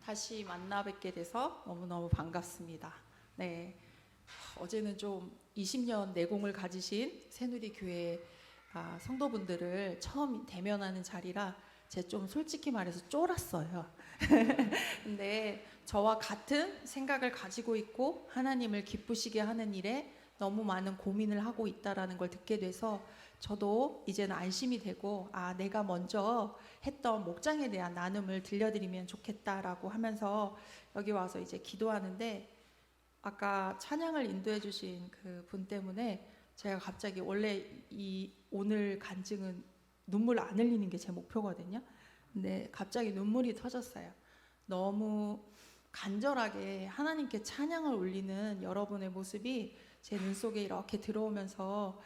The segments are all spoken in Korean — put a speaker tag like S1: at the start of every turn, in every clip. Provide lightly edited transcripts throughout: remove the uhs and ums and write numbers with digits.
S1: 다시 만나 뵙게 돼서 너무너무 반갑습니다. 네, 어제는 좀 20년 내공을 가지신 새누리교회 성도분들을 처음 대면하는 자리라 제가 좀 솔직히 말해서 쫄았어요. 근데 저와 같은 생각을 가지고 있고 하나님을 기쁘시게 하는 일에 너무 많은 고민을 하고 있다라는 걸 듣게 돼서 저도 이제는 안심이 되고 내가 먼저 했던 목장에 대한 나눔을 들려드리면 좋겠다라고 하면서 여기 와서 이제 기도하는데, 아까 찬양을 인도해 주신 그 분 때문에 제가 갑자기, 원래 이 오늘 간증은 눈물 안 흘리는 게 제 목표거든요. 근데 갑자기 눈물이 터졌어요. 너무 간절하게 하나님께 찬양을 올리는 여러분의 모습이 제 눈 속에 이렇게 들어오면서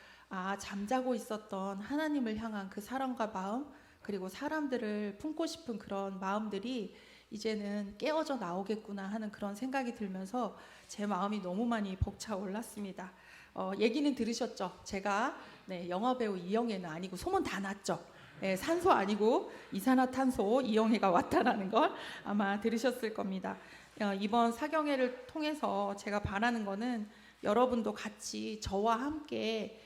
S1: 잠자고 있었던 하나님을 향한 그 사랑과 마음, 그리고 사람들을 품고 싶은 그런 마음들이 이제는 깨어져 나오겠구나 하는 그런 생각이 들면서 제 마음이 너무 많이 벅차올랐습니다. 얘기는 들으셨죠? 제가 영화배우 이영애는 아니고 소문 다 났죠? 산소 아니고 이산화탄소 이영애가 왔다라는 걸 아마 들으셨을 겁니다. 이번 사경회를 통해서 제가 바라는 거는 여러분도 같이 저와 함께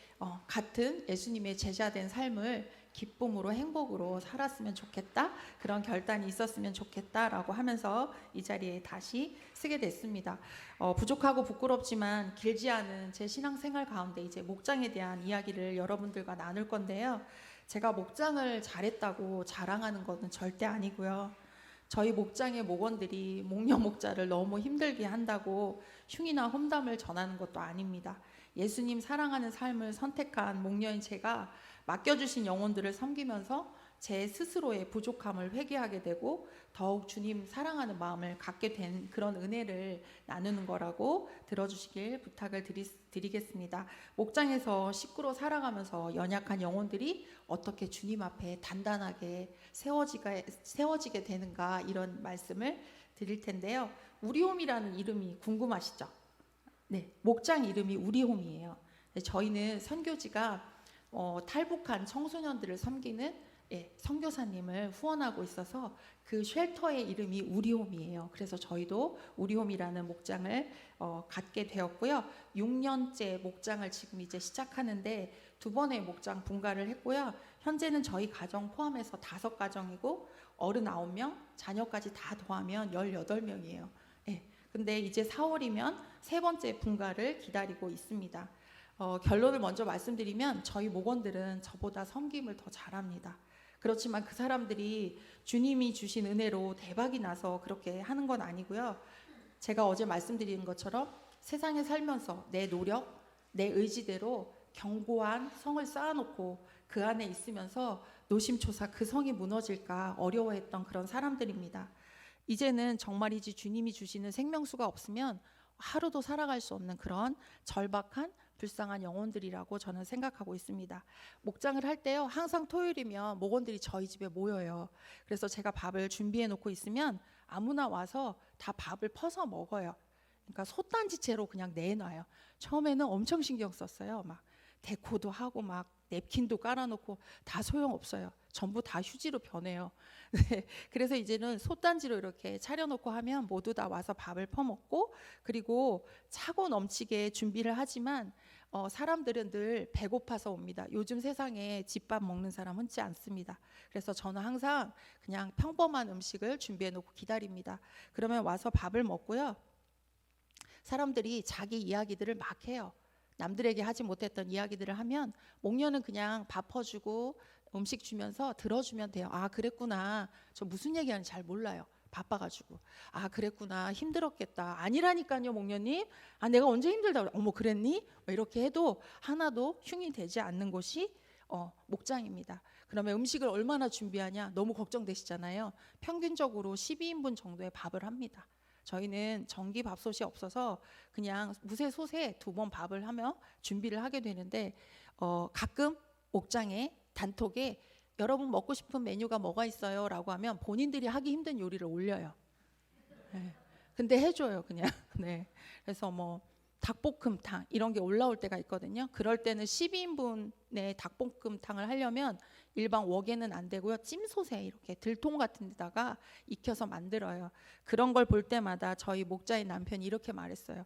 S1: 같은 예수님의 제자된 삶을 기쁨으로 행복으로 살았으면 좋겠다, 그런 결단이 있었으면 좋겠다라고 하면서 이 자리에 다시 쓰게 됐습니다. 부족하고 부끄럽지만 길지 않은 제 신앙생활 가운데 이제 목장에 대한 이야기를 여러분들과 나눌 건데요. 제가 목장을 잘했다고 자랑하는 것은 절대 아니고요. 저희 목장의 목원들이 목녀 목자를 너무 힘들게 한다고 흉이나 험담을 전하는 것도 아닙니다. 예수님 사랑하는 삶을 선택한 목녀인 제가 맡겨주신 영혼들을 섬기면서 제 스스로의 부족함을 회개하게 되고 더욱 주님 사랑하는 마음을 갖게 된 그런 은혜를 나누는 거라고 들어주시길 부탁을 드리겠습니다. 목장에서 식구로 살아가면서 연약한 영혼들이 어떻게 주님 앞에 단단하게 세워지게 되는가, 이런 말씀을 드릴 텐데요. 우리홈이라는 이름이 궁금하시죠? 네, 목장 이름이 우리홈이에요. 저희는 선교지가 탈북한 청소년들을 섬기는 선교사님을 후원하고 있어서 그 쉘터의 이름이 우리홈이에요. 그래서 저희도 우리홈이라는 목장을 갖게 되었고요. 6년째 목장을 지금 이제 시작하는데 2번의 목장 분가를 했고요. 현재는 저희 가정 포함해서 5가정이고 어른 9명, 자녀까지 다 더하면 18명이에요. 근데 이제 4월이면 3번째 분가를 기다리고 있습니다. 결론을 먼저 말씀드리면 저희 목원들은 저보다 섬김을 더 잘합니다. 그렇지만 그 사람들이 주님이 주신 은혜로 대박이 나서 그렇게 하는 건 아니고요. 제가 어제 말씀드린 것처럼 세상에 살면서 내 노력, 내 의지대로 견고한 성을 쌓아놓고 그 안에 있으면서 노심초사 그 성이 무너질까 어려워했던 그런 사람들입니다. 이제는 정말이지 주님이 주시는 생명수가 없으면 하루도 살아갈 수 없는 그런 절박한 불쌍한 영혼들이라고 저는 생각하고 있습니다. 목장을 할 때요, 항상 토요일이면 목원들이 저희 집에 모여요. 그래서 제가 밥을 준비해 놓고 있으면 아무나 와서 다 밥을 퍼서 먹어요. 그러니까 솥단지채로 그냥 내놔요. 처음에는 엄청 신경 썼어요. 막 데코도 하고 막 냅킨도 깔아놓고 다 소용없어요. 전부 다 휴지로 변해요. 네, 그래서 이제는 솥단지로 이렇게 차려놓고 하면 모두 다 와서 밥을 퍼먹고, 그리고 차고 넘치게 준비를 하지만 사람들은 늘 배고파서 옵니다. 요즘 세상에 집밥 먹는 사람 흔치 않습니다. 그래서 저는 항상 그냥 평범한 음식을 준비해 놓고 기다립니다. 그러면 와서 밥을 먹고요. 사람들이 자기 이야기들을 막 해요. 남들에게 하지 못했던 이야기들을 하면 목녀는 그냥 밥 퍼주고 음식 주면서 들어주면 돼요. 그랬구나. 저 무슨 얘기하는지 잘 몰라요. 바빠가지고. 그랬구나. 힘들었겠다. 아니라니까요, 목녀님. 내가 언제 힘들다고 그래. 어머, 그랬니? 이렇게 해도 하나도 흉이 되지 않는 곳이 목장입니다. 그러면 음식을 얼마나 준비하냐? 너무 걱정되시잖아요. 평균적으로 12인분 정도의 밥을 합니다. 저희는 전기밥솥이 없어서 그냥 무쇠솥에 2번 밥을 하며 준비를 하게 되는데, 가끔 목장에 단톡에 여러분 먹고 싶은 메뉴가 뭐가 있어요? 라고 하면 본인들이 하기 힘든 요리를 올려요. 네. 근데 해줘요, 그냥. 네. 그래서 뭐 닭볶음탕 이런 게 올라올 때가 있거든요. 그럴 때는 12인분의 닭볶음탕을 하려면 일반 웍에는 안 되고요. 찜솥에 이렇게 들통 같은 데다가 익혀서 만들어요. 그런 걸 볼 때마다 저희 목자인 남편이 이렇게 말했어요.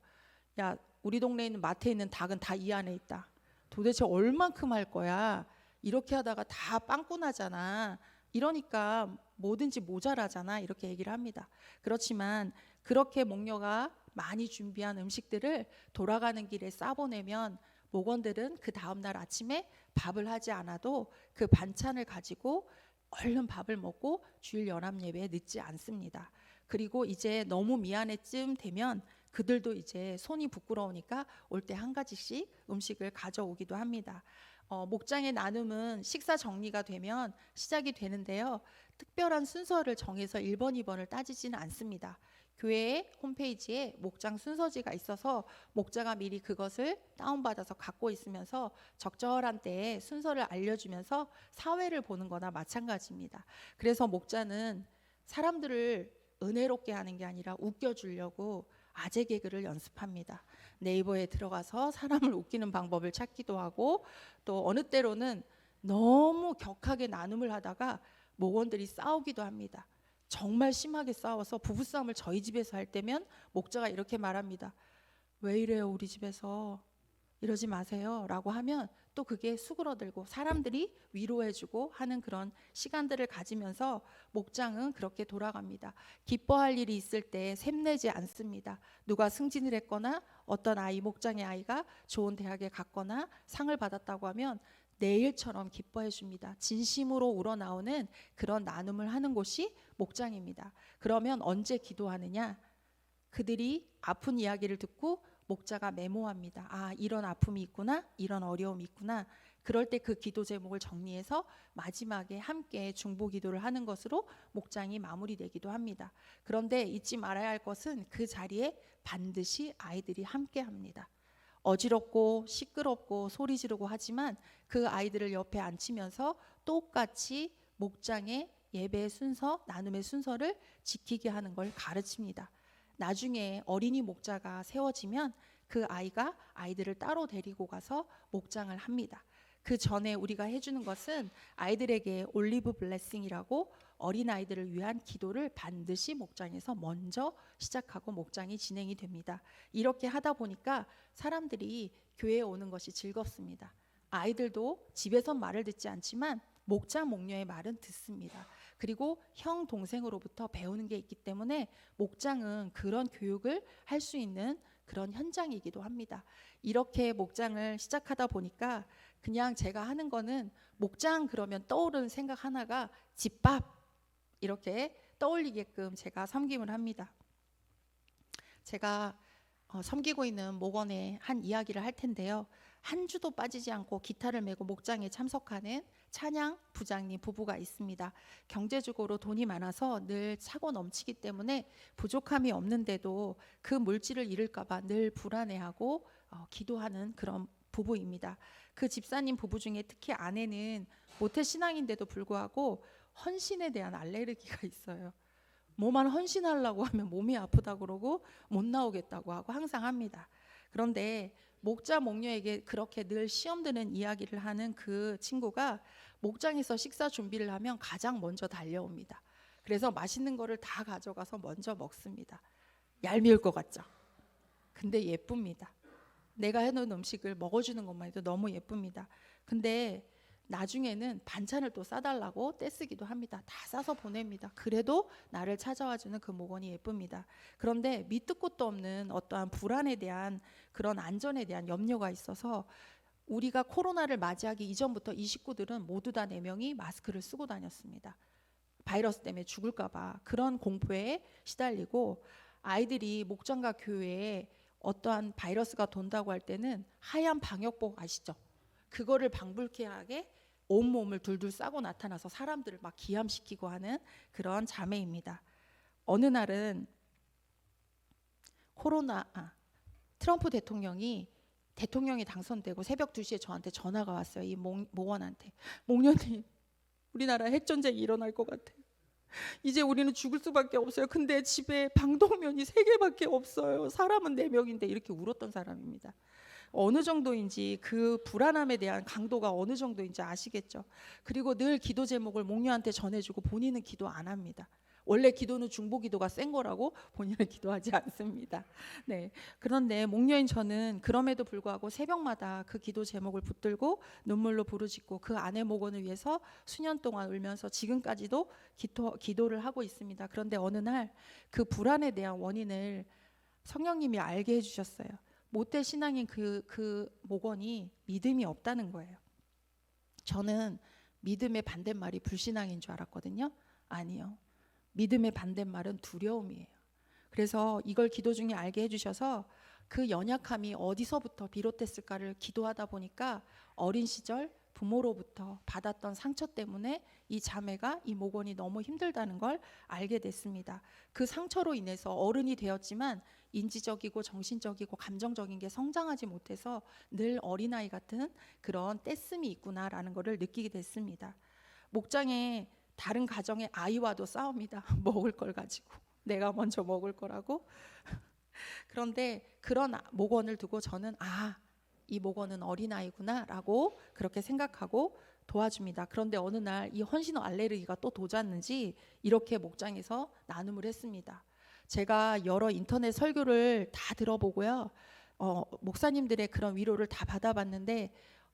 S1: 야, 우리 동네에 있는 마트에 있는 닭은 다 이 안에 있다. 도대체 얼만큼 할 거야? 이렇게 하다가 다 빵꾸 나잖아. 이러니까 뭐든지 모자라잖아. 이렇게 얘기를 합니다. 그렇지만 그렇게 목녀가 많이 준비한 음식들을 돌아가는 길에 싸보내면 목원들은 그 다음날 아침에 밥을 하지 않아도 그 반찬을 가지고 얼른 밥을 먹고 주일 연합 예배에 늦지 않습니다. 그리고 이제 너무 미안해쯤 되면 그들도 이제 손이 부끄러우니까 올 때 한 가지씩 음식을 가져오기도 합니다. 목장의 나눔은 식사 정리가 되면 시작이 되는데요. 특별한 순서를 정해서 1번, 2번을 따지지는 않습니다. 교회 홈페이지에 목장 순서지가 있어서 목자가 미리 그것을 다운받아서 갖고 있으면서 적절한 때에 순서를 알려주면서 사회를 보는 거나 마찬가지입니다. 그래서 목자는 사람들을 은혜롭게 하는 게 아니라 웃겨주려고 아재 개그를 연습합니다. 네이버에 들어가서 사람을 웃기는 방법을 찾기도 하고 또 어느 때로는 너무 격하게 나눔을 하다가 목원들이 싸우기도 합니다. 정말 심하게 싸워서 부부싸움을 저희 집에서 할 때면 목자가 이렇게 말합니다. 왜 이래요 우리 집에서? 이러지 마세요 라고 하면 또 그게 수그러들고 사람들이 위로해주고 하는 그런 시간들을 가지면서 목장은 그렇게 돌아갑니다. 기뻐할 일이 있을 때 샘내지 않습니다. 누가 승진을 했거나 어떤 아이, 목장의 아이가 좋은 대학에 갔거나 상을 받았다고 하면 내일처럼 기뻐해 줍니다. 진심으로 우러나오는 그런 나눔을 하는 곳이 목장입니다. 그러면 언제 기도하느냐? 그들이 아픈 이야기를 듣고 목자가 메모합니다. 아, 이런 아픔이 있구나, 이런 어려움이 있구나. 그럴 때 그 기도 제목을 정리해서 마지막에 함께 중보 기도를 하는 것으로 목장이 마무리되기도 합니다. 그런데 잊지 말아야 할 것은 그 자리에 반드시 아이들이 함께 합니다. 어지럽고 시끄럽고 소리 지르고 하지만 그 아이들을 옆에 앉히면서 똑같이 목장의 예배의 순서, 나눔의 순서를 지키게 하는 걸 가르칩니다. 나중에 어린이 목자가 세워지면 그 아이가 아이들을 따로 데리고 가서 목장을 합니다. 그 전에 우리가 해주는 것은 아이들에게 올리브 블레싱이라고 어린아이들을 위한 기도를 반드시 목장에서 먼저 시작하고 목장이 진행이 됩니다. 이렇게 하다 보니까 사람들이 교회에 오는 것이 즐겁습니다. 아이들도 집에선 말을 듣지 않지만 목자, 목녀의 말은 듣습니다. 그리고 형, 동생으로부터 배우는 게 있기 때문에 목장은 그런 교육을 할 수 있는 그런 현장이기도 합니다. 이렇게 목장을 시작하다 보니까 그냥 제가 하는 거는 목장 그러면 떠오르는 생각 하나가 집밥 이렇게 떠올리게끔 제가 섬김을 합니다. 제가 섬기고 있는 목원의 한 이야기를 할 텐데요. 한 주도 빠지지 않고 기타를 메고 목장에 참석하는 찬양 부장님 부부가 있습니다. 경제적으로 돈이 많아서 늘 차고 넘치기 때문에 부족함이 없는데도 그 물질을 잃을까 봐 늘 불안해하고 기도하는 그런 부부입니다. 그 집사님 부부 중에 특히 아내는 모태신앙인데도 불구하고 헌신에 대한 알레르기가 있어요. 뭐만 헌신하려고 하면 몸이 아프다 그러고 못 나오겠다고 하고 항상 합니다. 그런데 목자 목녀에게 그렇게 늘 시험 드는 이야기를 하는 그 친구가 목장에서 식사 준비를 하면 가장 먼저 달려옵니다. 그래서 맛있는 거를 다 가져가서 먼저 먹습니다. 얄미울 것 같죠? 근데 예쁩니다. 내가 해놓은 음식을 먹어주는 것만 해도 너무 예쁩니다. 근데 나중에는 반찬을 또 싸달라고 떼쓰기도 합니다. 다 싸서 보냅니다. 그래도 나를 찾아와주는 그 목원이 예쁩니다. 그런데 밑도 끝도 없는 어떠한 불안에 대한 그런 안전에 대한 염려가 있어서 우리가 코로나를 맞이하기 이전부터 이 식구들은 모두 다 4명이 마스크를 쓰고 다녔습니다. 바이러스 때문에 죽을까 봐 그런 공포에 시달리고 아이들이 목장과 교회에 어떠한 바이러스가 돈다고 할 때는 하얀 방역복 아시죠? 그거를 방불케하게 온몸을 둘둘 싸고 나타나서 사람들을 막 기함시키고 하는 그런 자매입니다. 어느 날은 트럼프 대통령이 당선되고 새벽 2시에 저한테 전화가 왔어요. 이 목원한테. 목녀님, 우리나라 핵전쟁이 일어날 것 같아요. 이제 우리는 죽을 수밖에 없어요. 근데 집에 방독면이 3개밖에 없어요. 사람은 4명인데 이렇게 울었던 사람입니다. 어느 정도인지, 그 불안함에 대한 강도가 어느 정도인지 아시겠죠. 그리고 늘 기도 제목을 목녀한테 전해주고 본인은 기도 안 합니다. 원래 기도는 중보 기도가 센 거라고 본인은 기도하지 않습니다. 네. 그런데 목녀인 저는 그럼에도 불구하고 새벽마다 그 기도 제목을 붙들고 눈물로 부르짖고 그 아내 목원을 위해서 수년 동안 울면서 지금까지도 기도를 하고 있습니다. 그런데 어느 날 그 불안에 대한 원인을 성령님이 알게 해주셨어요. 모태 신앙인 그 목원이 믿음이 없다는 거예요. 저는 믿음의 반대말이 불신앙인 줄 알았거든요. 아니요. 믿음의 반대말은 두려움이에요. 그래서 이걸 기도 중에 알게 해주셔서 그 연약함이 어디서부터 비롯됐을까를 기도하다 보니까 어린 시절 부모로부터 받았던 상처 때문에 이 자매가, 이 목원이 너무 힘들다는 걸 알게 됐습니다. 그 상처로 인해서 어른이 되었지만 인지적이고 정신적이고 감정적인 게 성장하지 못해서 늘 어린아이 같은 그런 떼씀이 있구나라는 것을 느끼게 됐습니다. 목장에 다른 가정의 아이와도 싸웁니다. 먹을 걸 가지고 내가 먼저 먹을 거라고. 그런데 그런 목원을 두고 저는 이 목원은 어린아이구나 라고 그렇게 생각하고 도와줍니다. 그런데 어느 날 이 헌신호 알레르기가 또 도졌는지 이렇게 목장에서 나눔을 했습니다. 제가 여러 인터넷 설교를 다 들어보고요, 목사님들의 그런 위로를 다 받아봤는데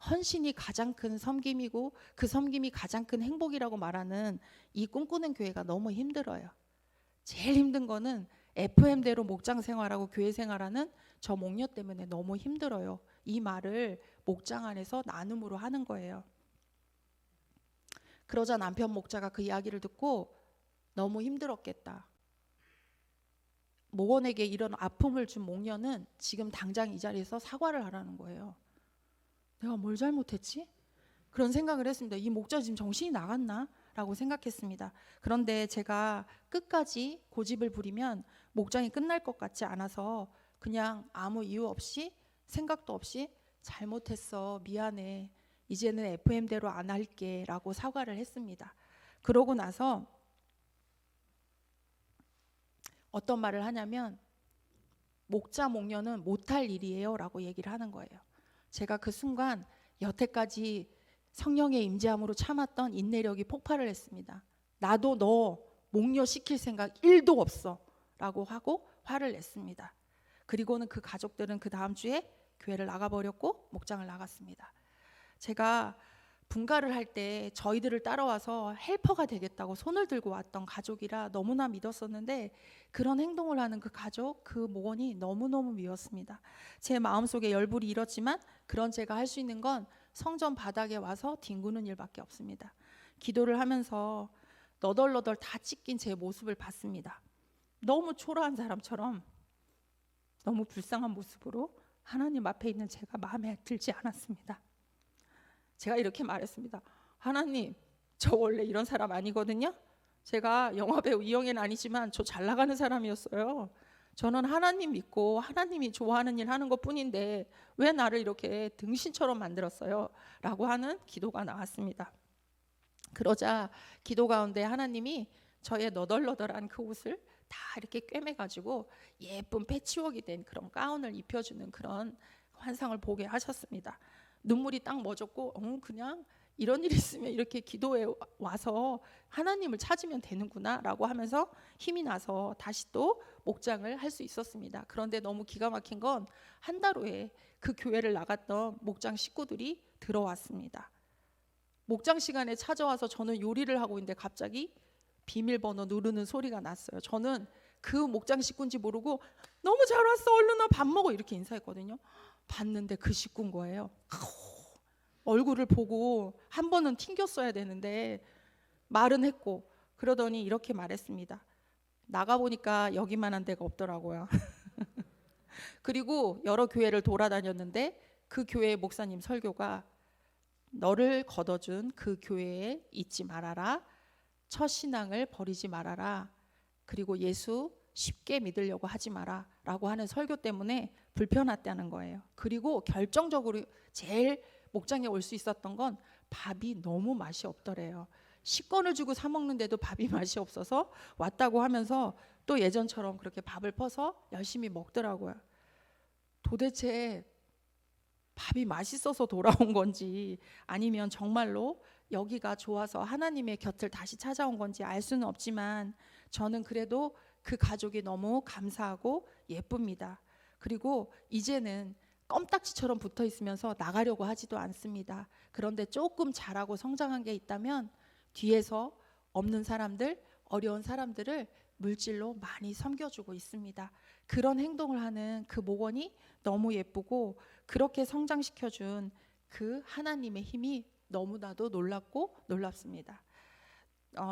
S1: 헌신이 가장 큰 섬김이고 그 섬김이 가장 큰 행복이라고 말하는 이 꿈꾸는 교회가 너무 힘들어요. 제일 힘든 거는 FM대로 목장 생활하고 교회 생활하는 저 목녀 때문에 너무 힘들어요. 이 말을 목장 안에서 나눔으로 하는 거예요. 그러자 남편 목자가 그 이야기를 듣고 너무 힘들었겠다. 목원에게 이런 아픔을 준 목녀는 지금 당장 이 자리에서 사과를 하라는 거예요. 내가 뭘 잘못했지? 그런 생각을 했습니다. 이 목자 지금 정신이 나갔나? 라고 생각했습니다. 그런데 제가 끝까지 고집을 부리면 목장이 끝날 것 같지 않아서 그냥 아무 이유 없이, 생각도 없이 잘못했어, 미안해, 이제는 FM대로 안 할게 라고 사과를 했습니다. 그러고 나서 어떤 말을 하냐면 목자 목녀는 못할 일이에요 라고 얘기를 하는 거예요. 제가 그 순간 여태까지 성령의 임재함으로 참았던 인내력이 폭발을 했습니다. 나도 너 목녀 시킬 생각 1도 없어 라고 하고 화를 냈습니다. 그리고는 그 가족들은 그 다음 주에 교회를 나가버렸고 목장을 나갔습니다. 제가 분가를 할 때 저희들을 따라와서 헬퍼가 되겠다고 손을 들고 왔던 가족이라 너무나 믿었었는데 그런 행동을 하는 그 가족, 그 목원이 너무너무 미웠습니다. 제 마음속에 열불이 일었지만 그런 제가 할 수 있는 건 성전 바닥에 와서 뒹구는 일밖에 없습니다. 기도를 하면서 너덜너덜 다 찢긴 제 모습을 봤습니다. 너무 초라한 사람처럼 너무 불쌍한 모습으로 하나님 앞에 있는 제가 마음에 들지 않았습니다. 제가 이렇게 말했습니다. 하나님, 저 원래 이런 사람 아니거든요. 제가 영화배우 이영애는 아니지만 저 잘 나가는 사람이었어요. 저는 하나님 믿고 하나님이 좋아하는 일 하는 것뿐인데 왜 나를 이렇게 등신처럼 만들었어요? 라고 하는 기도가 나왔습니다. 그러자 기도 가운데 하나님이 저의 너덜너덜한 그 옷을 다 이렇게 꿰매가지고 예쁜 패치웍이 된 그런 가운을 입혀주는 그런 환상을 보게 하셨습니다. 눈물이 딱 멎었고 그냥 이런 일이 있으면 이렇게 기도에 와서 하나님을 찾으면 되는구나 라고 하면서 힘이 나서 다시 또 목장을 할 수 있었습니다. 그런데 너무 기가 막힌 건 한 달 후에 그 교회를 나갔던 목장 식구들이 들어왔습니다. 목장 시간에 찾아와서 저는 요리를 하고 있는데 갑자기 비밀번호 누르는 소리가 났어요. 저는 그 목장 식구인지 모르고 너무 잘 왔어, 얼른 와, 밥 먹어, 이렇게 인사했거든요. 봤는데 그 식구인 거예요. 얼굴을 보고 한 번은 튕겼어야 되는데 말은 했고 그러더니 이렇게 말했습니다. 나가보니까 여기만한 데가 없더라고요. 그리고 여러 교회를 돌아다녔는데 그 교회의 목사님 설교가 너를 걷어준 그 교회에 있지 말아라, 첫 신앙을 버리지 말아라, 그리고 예수 쉽게 믿으려고 하지 마라 라고 하는 설교 때문에 불편했다는 거예요. 그리고 결정적으로 제일 목장에 올 수 있었던 건 밥이 너무 맛이 없더래요. 식권을 주고 사 먹는데도 밥이 맛이 없어서 왔다고 하면서 또 예전처럼 그렇게 밥을 퍼서 열심히 먹더라고요. 도대체 밥이 맛있어서 돌아온 건지 아니면 정말로 여기가 좋아서 하나님의 곁을 다시 찾아온 건지 알 수는 없지만 저는 그래도 그 가족이 너무 감사하고 예쁩니다. 그리고 이제는 껌딱지처럼 붙어 있으면서 나가려고 하지도 않습니다. 그런데 조금 자라고 성장한 게 있다면 뒤에서 없는 사람들, 어려운 사람들을 물질로 많이 섬겨주고 있습니다. 그런 행동을 하는 그 목원이 너무 예쁘고 그렇게 성장시켜준 그 하나님의 힘이 너무나도 놀랍고 놀랍습니다.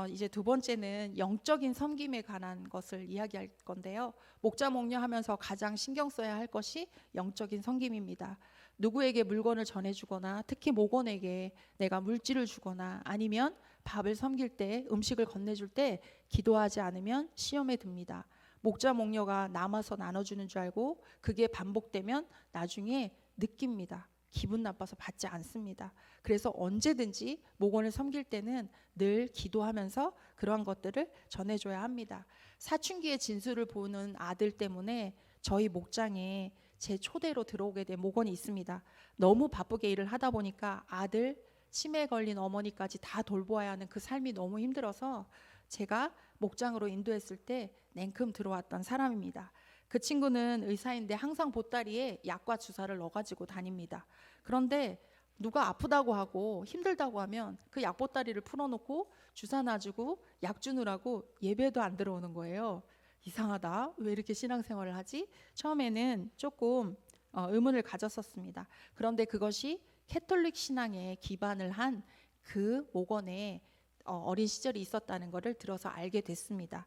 S1: 이제 두 번째는 영적인 섬김에 관한 것을 이야기할 건데요. 목자 목녀하면서 가장 신경 써야 할 것이 영적인 섬김입니다. 누구에게 물건을 전해주거나 특히 목원에게 내가 물질을 주거나 아니면 밥을 섬길 때 음식을 건네줄 때 기도하지 않으면 시험에 듭니다. 목자 목녀가 남아서 나눠주는 줄 알고 그게 반복되면 나중에 느낍니다. 기분 나빠서 받지 않습니다. 그래서 언제든지 목원을 섬길 때는 늘 기도하면서 그러한 것들을 전해줘야 합니다. 사춘기의 진수를 보는 아들 때문에 저희 목장에 제 초대로 들어오게 된 목원이 있습니다. 너무 바쁘게 일을 하다 보니까 아들, 치매에 걸린 어머니까지 다 돌보아야 하는 그 삶이 너무 힘들어서 제가 목장으로 인도했을 때 냉큼 들어왔던 사람입니다. 그 친구는 의사인데 항상 보따리에 약과 주사를 넣어가지고 다닙니다. 그런데 누가 아프다고 하고 힘들다고 하면 그 약보따리를 풀어놓고 주사 놔주고 약 주느라고 예배도 안 들어오는 거예요. 이상하다. 왜 이렇게 신앙생활을 하지? 처음에는 조금 의문을 가졌었습니다. 그런데 그것이 캐톨릭 신앙에 기반을 한 그 목원에 어린 시절이 있었다는 것을 들어서 알게 됐습니다.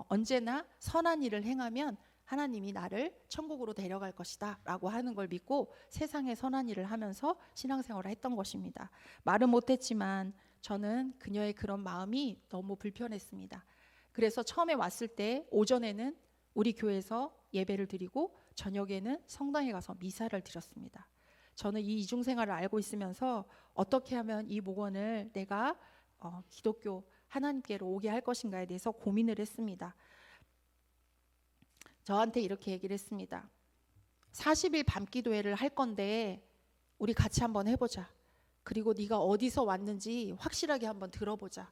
S1: 언제나 선한 일을 행하면 하나님이 나를 천국으로 데려갈 것이다 라고 하는 걸 믿고 세상에 선한 일을 하면서 신앙생활을 했던 것입니다. 말은 못했지만 저는 그녀의 그런 마음이 너무 불편했습니다. 그래서 처음에 왔을 때 오전에는 우리 교회에서 예배를 드리고 저녁에는 성당에 가서 미사를 드렸습니다. 저는 이 이중생활을 알고 있으면서 어떻게 하면 이 목원을 내가 기독교 하나님께로 오게 할 것인가에 대해서 고민을 했습니다. 저한테 이렇게 얘기를 했습니다. 40일 밤기도회를 할 건데 우리 같이 한번 해보자. 그리고 네가 어디서 왔는지 확실하게 한번 들어보자.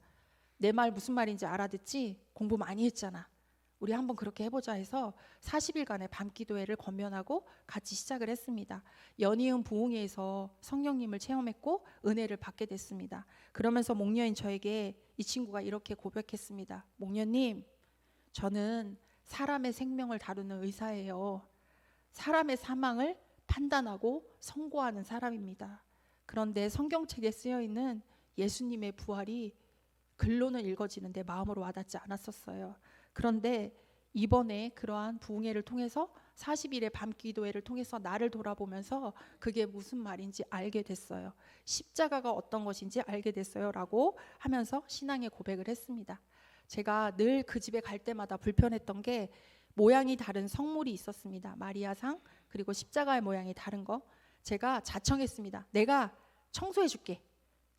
S1: 내 말 무슨 말인지 알아듣지? 공부 많이 했잖아. 우리 한번 그렇게 해보자 해서 40일간의 밤기도회를 권면하고 같이 시작을 했습니다. 연이은 부흥회에서 성령님을 체험했고 은혜를 받게 됐습니다. 그러면서 목녀인 저에게 이 친구가 이렇게 고백했습니다. 목녀님, 저는 사람의 생명을 다루는 의사예요. 사람의 사망을 판단하고 선고하는 사람입니다. 그런데 성경책에 쓰여있는 예수님의 부활이 글로는 읽어지는데 마음으로 와닿지 않았었어요. 그런데 이번에 그러한 부흥회를 통해서 40일의 밤기도회를 통해서 나를 돌아보면서 그게 무슨 말인지 알게 됐어요. 십자가가 어떤 것인지 알게 됐어요 라고 하면서 신앙의 고백을 했습니다. 제가 늘 그 집에 갈 때마다 불편했던 게 모양이 다른 성물이 있었습니다. 마리아상 그리고 십자가의 모양이 다른 거. 제가 자청했습니다. 내가 청소해 줄게.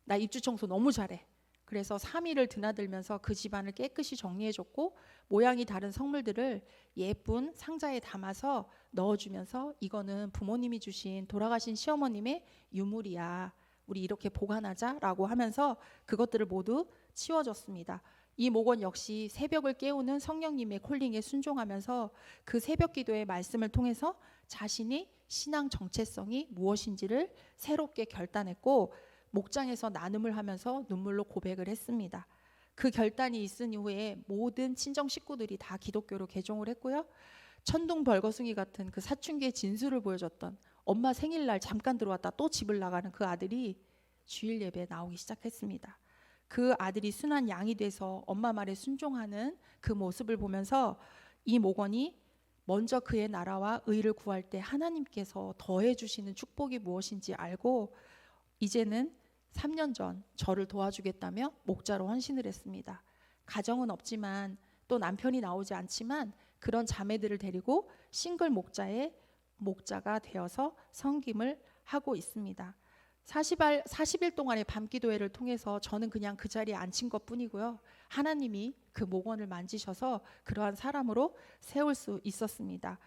S1: 나 입주 청소 너무 잘해. 그래서 3일을 드나들면서 그 집안을 깨끗이 정리해줬고 모양이 다른 성물들을 예쁜 상자에 담아서 넣어주면서 이거는 부모님이 주신 돌아가신 시어머님의 유물이야. 우리 이렇게 보관하자라고 하면서 그것들을 모두 치워줬습니다. 이 목원 역시 새벽을 깨우는 성령님의 콜링에 순종하면서 그 새벽 기도의 말씀을 통해서 자신이 신앙 정체성이 무엇인지를 새롭게 결단했고 목장에서 나눔을 하면서 눈물로 고백을 했습니다. 그 결단이 있은 이후에 모든 친정 식구들이 다 기독교로 개종을 했고요. 천둥 벌거숭이 같은 그 사춘기의 진수를 보여줬던 엄마 생일날 잠깐 들어왔다 또 집을 나가는 그 아들이 주일 예배에 나오기 시작했습니다. 그 아들이 순한 양이 돼서 엄마 말에 순종하는 그 모습을 보면서 이 목원이 먼저 그의 나라와 의를 구할 때 하나님께서 더해 주시는 축복이 무엇인지 알고 이제는 3년 전 저를 도와주겠다며 목자로 헌신을 했습니다. 가정은 없지만 또 남편이 나오지 않지만 그런 자매들을 데리고 싱글 목자가 되어서 섬김을 하고 있습니다. 40일 동안의 밤기도회를 통해서 저는 그냥 그 자리에 앉힌 것뿐이고요. 하나님이 그 목원을 만지셔서 그러한 사람으로 세울 수 있었습니다.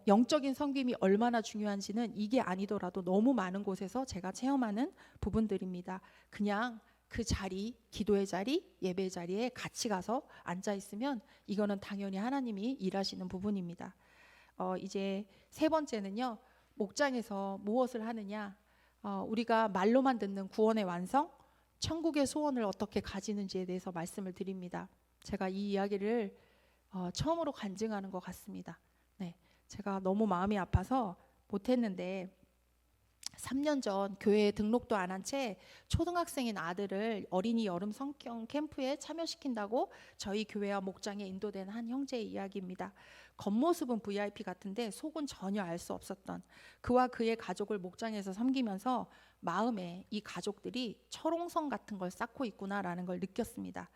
S1: 영적인 섬김이 얼마나 중요한지는 이게 아니더라도 너무 많은 곳에서 제가 체험하는 부분들입니다. 그냥 그 자리, 기도의 자리, 예배의 자리에 같이 가서 앉아 있으면 이거는 당연히 하나님이 일하시는 부분입니다. 이제 세 번째는요, 목장에서 무엇을 하느냐? 우리가 말로만 듣는 구원의 완성, 천국의 소원을 어떻게 가지는지에 대해서 말씀을 드립니다. 제가 이 이야기를 처음으로 간증하는 것 같습니다. 네, 제가 너무 마음이 아파서 못했는데 3년 전 교회에 등록도 안 한 채 초등학생인 아들을 어린이 여름 성경 캠프에 참여시킨다고 저희 교회와 목장에 인도된 한 형제의 이야기입니다. 겉모습은 VIP 같은데 속은 전혀 알 수 없었던 그와 그의 가족을 목장에서 섬기면서 마음에 이 가족들이 철옹성 같은 걸 쌓고 있구나라는 걸 느꼈습니다.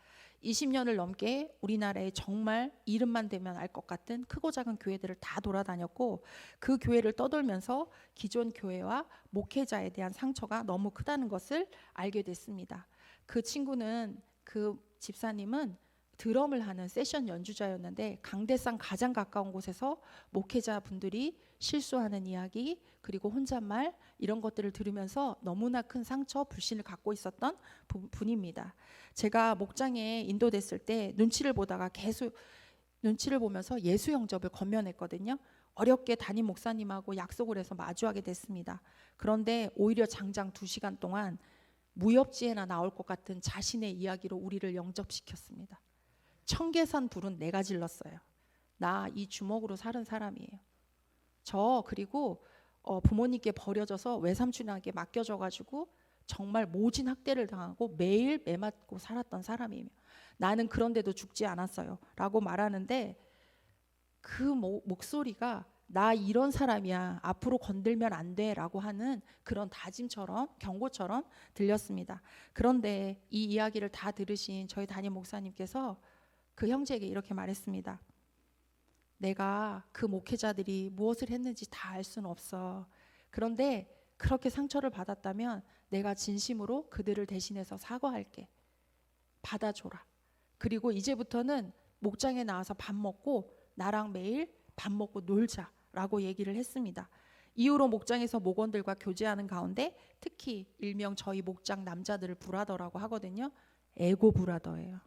S1: 20년을 넘게 우리나라에 정말 이름만 대면 알 것 같은 크고 작은 교회들을 다 돌아다녔고 그 교회를 떠돌면서 기존 교회와 목회자에 대한 상처가 너무 크다는 것을 알게 됐습니다. 그 친구는, 그 집사님은 드럼을 하는 세션 연주자였는데 강대상 가장 가까운 곳에서 목회자분들이 실수하는 이야기 그리고 혼잣말 이런 것들을 들으면서 너무나 큰 상처, 불신을 갖고 있었던 분입니다. 제가 목장에 인도됐을 때 눈치를 보다가 계속 눈치를 보면서 예수 영접을 건면했거든요. 어렵게 담임 목사님하고 약속을 해서 마주하게 됐습니다. 그런데 오히려 장장 2시간 동안 무협지에나 나올 것 같은 자신의 이야기로 우리를 영접시켰습니다. 청계산 불은 내가 질렀어요. 나 이 주먹으로 살은 사람이에요. 그리고 부모님께 버려져서 외삼촌에게 맡겨져가지고 정말 모진 학대를 당하고 매일 매맞고 살았던 사람이에요. 나는 그런데도 죽지 않았어요 라고 말하는데 그 목소리가 나 이런 사람이야, 앞으로 건들면 안 돼 라고 하는 그런 다짐처럼, 경고처럼 들렸습니다. 그런데 이 이야기를 다 들으신 저희 담임 목사님께서 그 형제에게 이렇게 말했습니다. 내가 그 목회자들이 무엇을 했는지 다 알 수는 없어. 그런데 그렇게 상처를 받았다면 내가 진심으로 그들을 대신해서 사과할게. 받아줘라. 그리고 이제부터는 목장에 나와서 밥 먹고 나랑 매일 밥 먹고 놀자라고 얘기를 했습니다. 이후로 목장에서 목원들과 교제하는 가운데 특히 일명 저희 목장 남자들을 브라더라고 하거든요. 에고 브라더예요.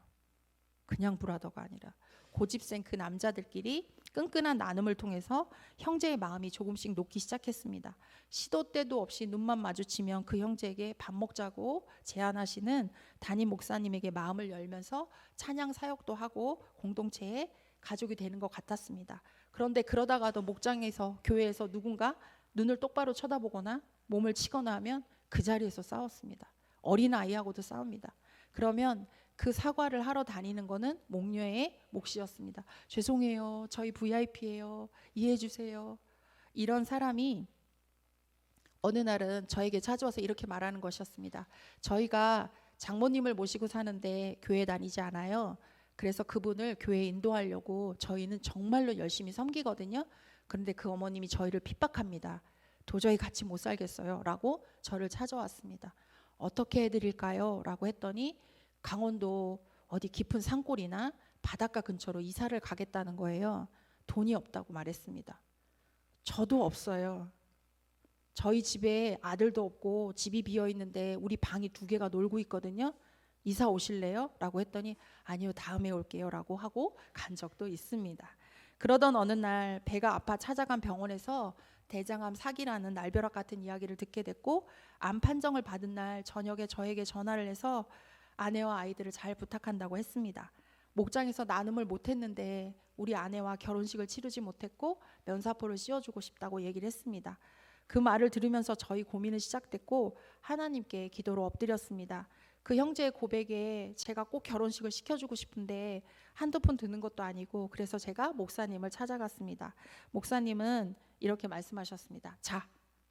S1: 그냥 브라더가 아니라 고집센 그 남자들끼리 끈끈한 나눔을 통해서 형제의 마음이 조금씩 녹기 시작했습니다. 시도 때도 없이 눈만 마주치면 그 형제에게 밥 먹자고 제안하시는 담임 목사님에게 마음을 열면서 찬양 사역도 하고 공동체의 가족이 되는 것 같았습니다. 그런데 그러다가도 목장에서, 교회에서 누군가 눈을 똑바로 쳐다보거나 몸을 치거나 하면 그 자리에서 싸웠습니다. 어린아이하고도 싸웁니다. 그러면 그 사과를 하러 다니는 거는 목녀의 몫이었습니다. 죄송해요. 저희 VIP예요. 이해해 주세요. 이런 사람이 어느 날은 저에게 찾아와서 이렇게 말하는 것이었습니다. 저희가 장모님을 모시고 사는데 교회 다니지 않아요. 그래서 그분을 교회에 인도하려고 저희는 정말로 열심히 섬기거든요. 그런데 그 어머님이 저희를 핍박합니다. 도저히 같이 못 살겠어요 라고 저를 찾아왔습니다. 어떻게 해드릴까요? 라고 했더니 강원도 어디 깊은 산골이나 바닷가 근처로 이사를 가겠다는 거예요. 돈이 없다고 말했습니다. 저도 없어요. 저희 집에 아들도 없고 집이 비어 있는데 우리 방이 2개가 놀고 있거든요. 이사 오실래요? 라고 했더니 아니요, 다음에 올게요 라고 하고 간 적도 있습니다. 그러던 어느 날 배가 아파 찾아간 병원에서 대장암 사기라는 날벼락 같은 이야기를 듣게 됐고 암 판정을 받은 날 저녁에 저에게 전화를 해서 아내와 아이들을 잘 부탁한다고 했습니다. 목장에서 나눔을 못했는데 우리 아내와 결혼식을 치르지 못했고 면사포를 씌워주고 싶다고 얘기를 했습니다. 그 말을 들으면서 저희 고민은 시작됐고 하나님께 기도로 엎드렸습니다. 그 형제의 고백에 제가 꼭 결혼식을 시켜주고 싶은데 한두 푼 드는 것도 아니고 그래서 제가 목사님을 찾아갔습니다. 목사님은 이렇게 말씀하셨습니다. 자,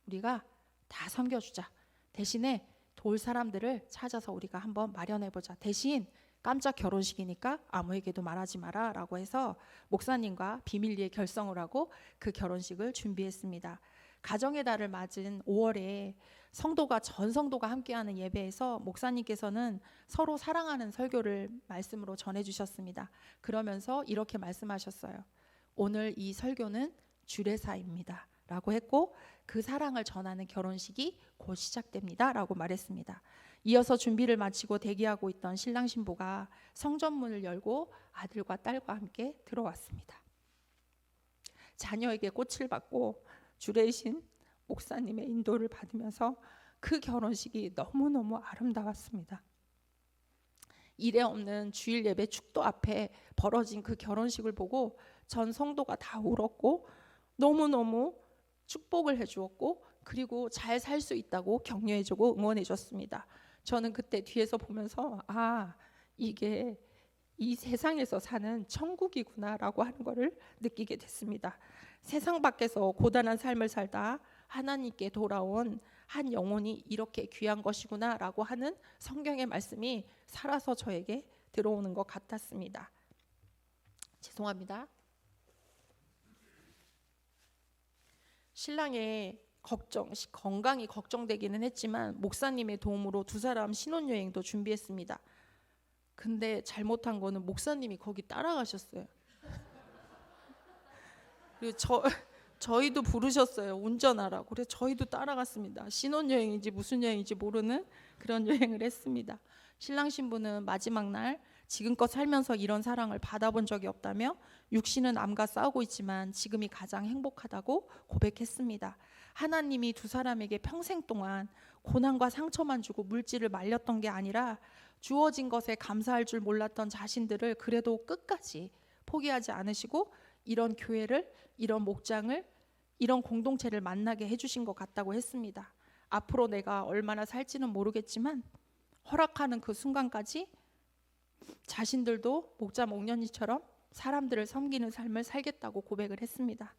S1: 우리가 다 섬겨주자. 대신에 도울 사람들을 찾아서 우리가 한번 마련해보자. 대신 깜짝 결혼식이니까 아무에게도 말하지 마라 라고 해서 목사님과 비밀리에 결성을 하고 그 결혼식을 준비했습니다. 가정의 달을 맞은 5월에 전 성도가 함께하는 예배에서 목사님께서는 서로 사랑하는 설교를 말씀으로 전해주셨습니다. 그러면서 이렇게 말씀하셨어요. 오늘 이 설교는 주례사입니다 라고 했고, 그 사랑을 전하는 결혼식이 곧 시작됩니다 라고 말했습니다. 이어서 준비를 마치고 대기하고 있던 신랑 신부가 성전문을 열고 아들과 딸과 함께 들어왔습니다. 자녀에게 꽃을 받고 주례이신 목사님의 인도를 받으면서 그 결혼식이 너무너무 아름다웠습니다. 이례 없는 주일 예배 축도 앞에 벌어진 그 결혼식을 보고 전 성도가 다 울었고 너무너무 축복을 해주었고, 그리고 잘 살 수 있다고 격려해주고 응원해줬습니다. 저는 그때 뒤에서 보면서 이게 이 세상에서 사는 천국이구나라고 하는 것을 느끼게 됐습니다. 세상 밖에서 고단한 삶을 살다 하나님께 돌아온 한 영혼이 이렇게 귀한 것이구나라고 하는 성경의 말씀이 살아서 저에게 들어오는 것 같았습니다. 죄송합니다. 신랑의 건강이 걱정되기는 했지만 목사님의 도움으로 두 사람 신혼여행도 준비했습니다. 근데 잘못한 거는 목사님이 거기 따라가셨어요. 그리고 저희도 부르셨어요. 운전하라고. 그래서 저희도 따라갔습니다. 신혼여행인지 무슨 여행인지 모르는 그런 여행을 했습니다. 신랑 신부는 마지막 날 지금껏 살면서 이런 사랑을 받아본 적이 없다며 육신은 암과 싸우고 있지만 지금이 가장 행복하다고 고백했습니다. 하나님이 두 사람에게 평생 동안 고난과 상처만 주고 물질을 말렸던 게 아니라 주어진 것에 감사할 줄 몰랐던 자신들을 그래도 끝까지 포기하지 않으시고 이런 교회를, 이런 목장을, 이런 공동체를 만나게 해주신 것 같다고 했습니다. 앞으로 내가 얼마나 살지는 모르겠지만 허락하는 그 순간까지 자신들도 목자 목련이처럼 사람들을 섬기는 삶을 살겠다고 고백을 했습니다.